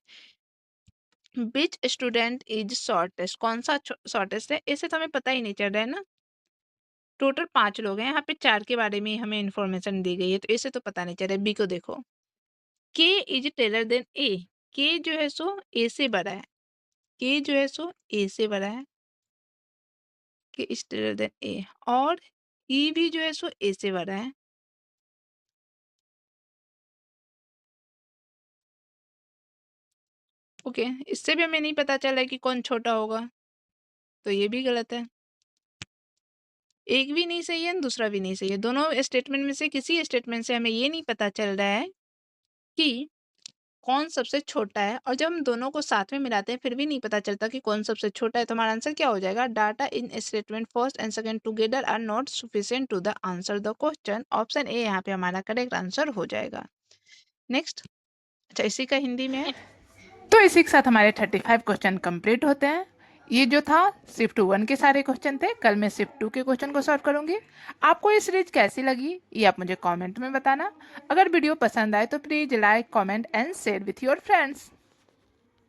Which student is shortest? कौन सा शॉर्टेस्ट है? इसे तो हमें पता ही नहीं चल रहा है ना। टोटल 5 लोग हैं, यहाँ पे 4 के बारे में हमें इन्फॉर्मेशन दी गई है, तो इसे तो पता नहीं चल रहा है। बी को देखो, के इज टेलर देन ए। के जो है सो ए से बड़ा है, के जो है सो ए से बड़ा है, के इज टेलर देन ए, और ई भी जो है सो ए से बड़ा है। ओके, इससे भी हमें नहीं पता चल रहा है कि कौन छोटा होगा, तो ये भी गलत है। एक भी नहीं सही है, दूसरा भी नहीं सही है। दोनों स्टेटमेंट में से किसी स्टेटमेंट से हमें ये नहीं पता चल रहा है कि कौन सबसे छोटा है, और जब हम दोनों को साथ में मिलाते हैं फिर भी नहीं पता चलता कि कौन सबसे छोटा है, तो हमारा आंसर क्या हो जाएगा? Data in statement first and second together are not sufficient to the answer the question. Option A यहाँ पे हमारा करेक्ट आंसर हो जाएगा। नेक्स्ट, अच्छा इसी का हिंदी में है। तो इसी के साथ हमारे 35 क्वेश्चन कंप्लीट होते हैं। ये जो था शिफ्ट 1 के सारे क्वेश्चन थे। कल मैं शिफ्ट 2 के क्वेश्चन को सॉल्व करूंगी। आपको ये सीरीज कैसी लगी ये आप मुझे कमेंट में बताना। अगर वीडियो पसंद आए तो please like, comment and share with your friends.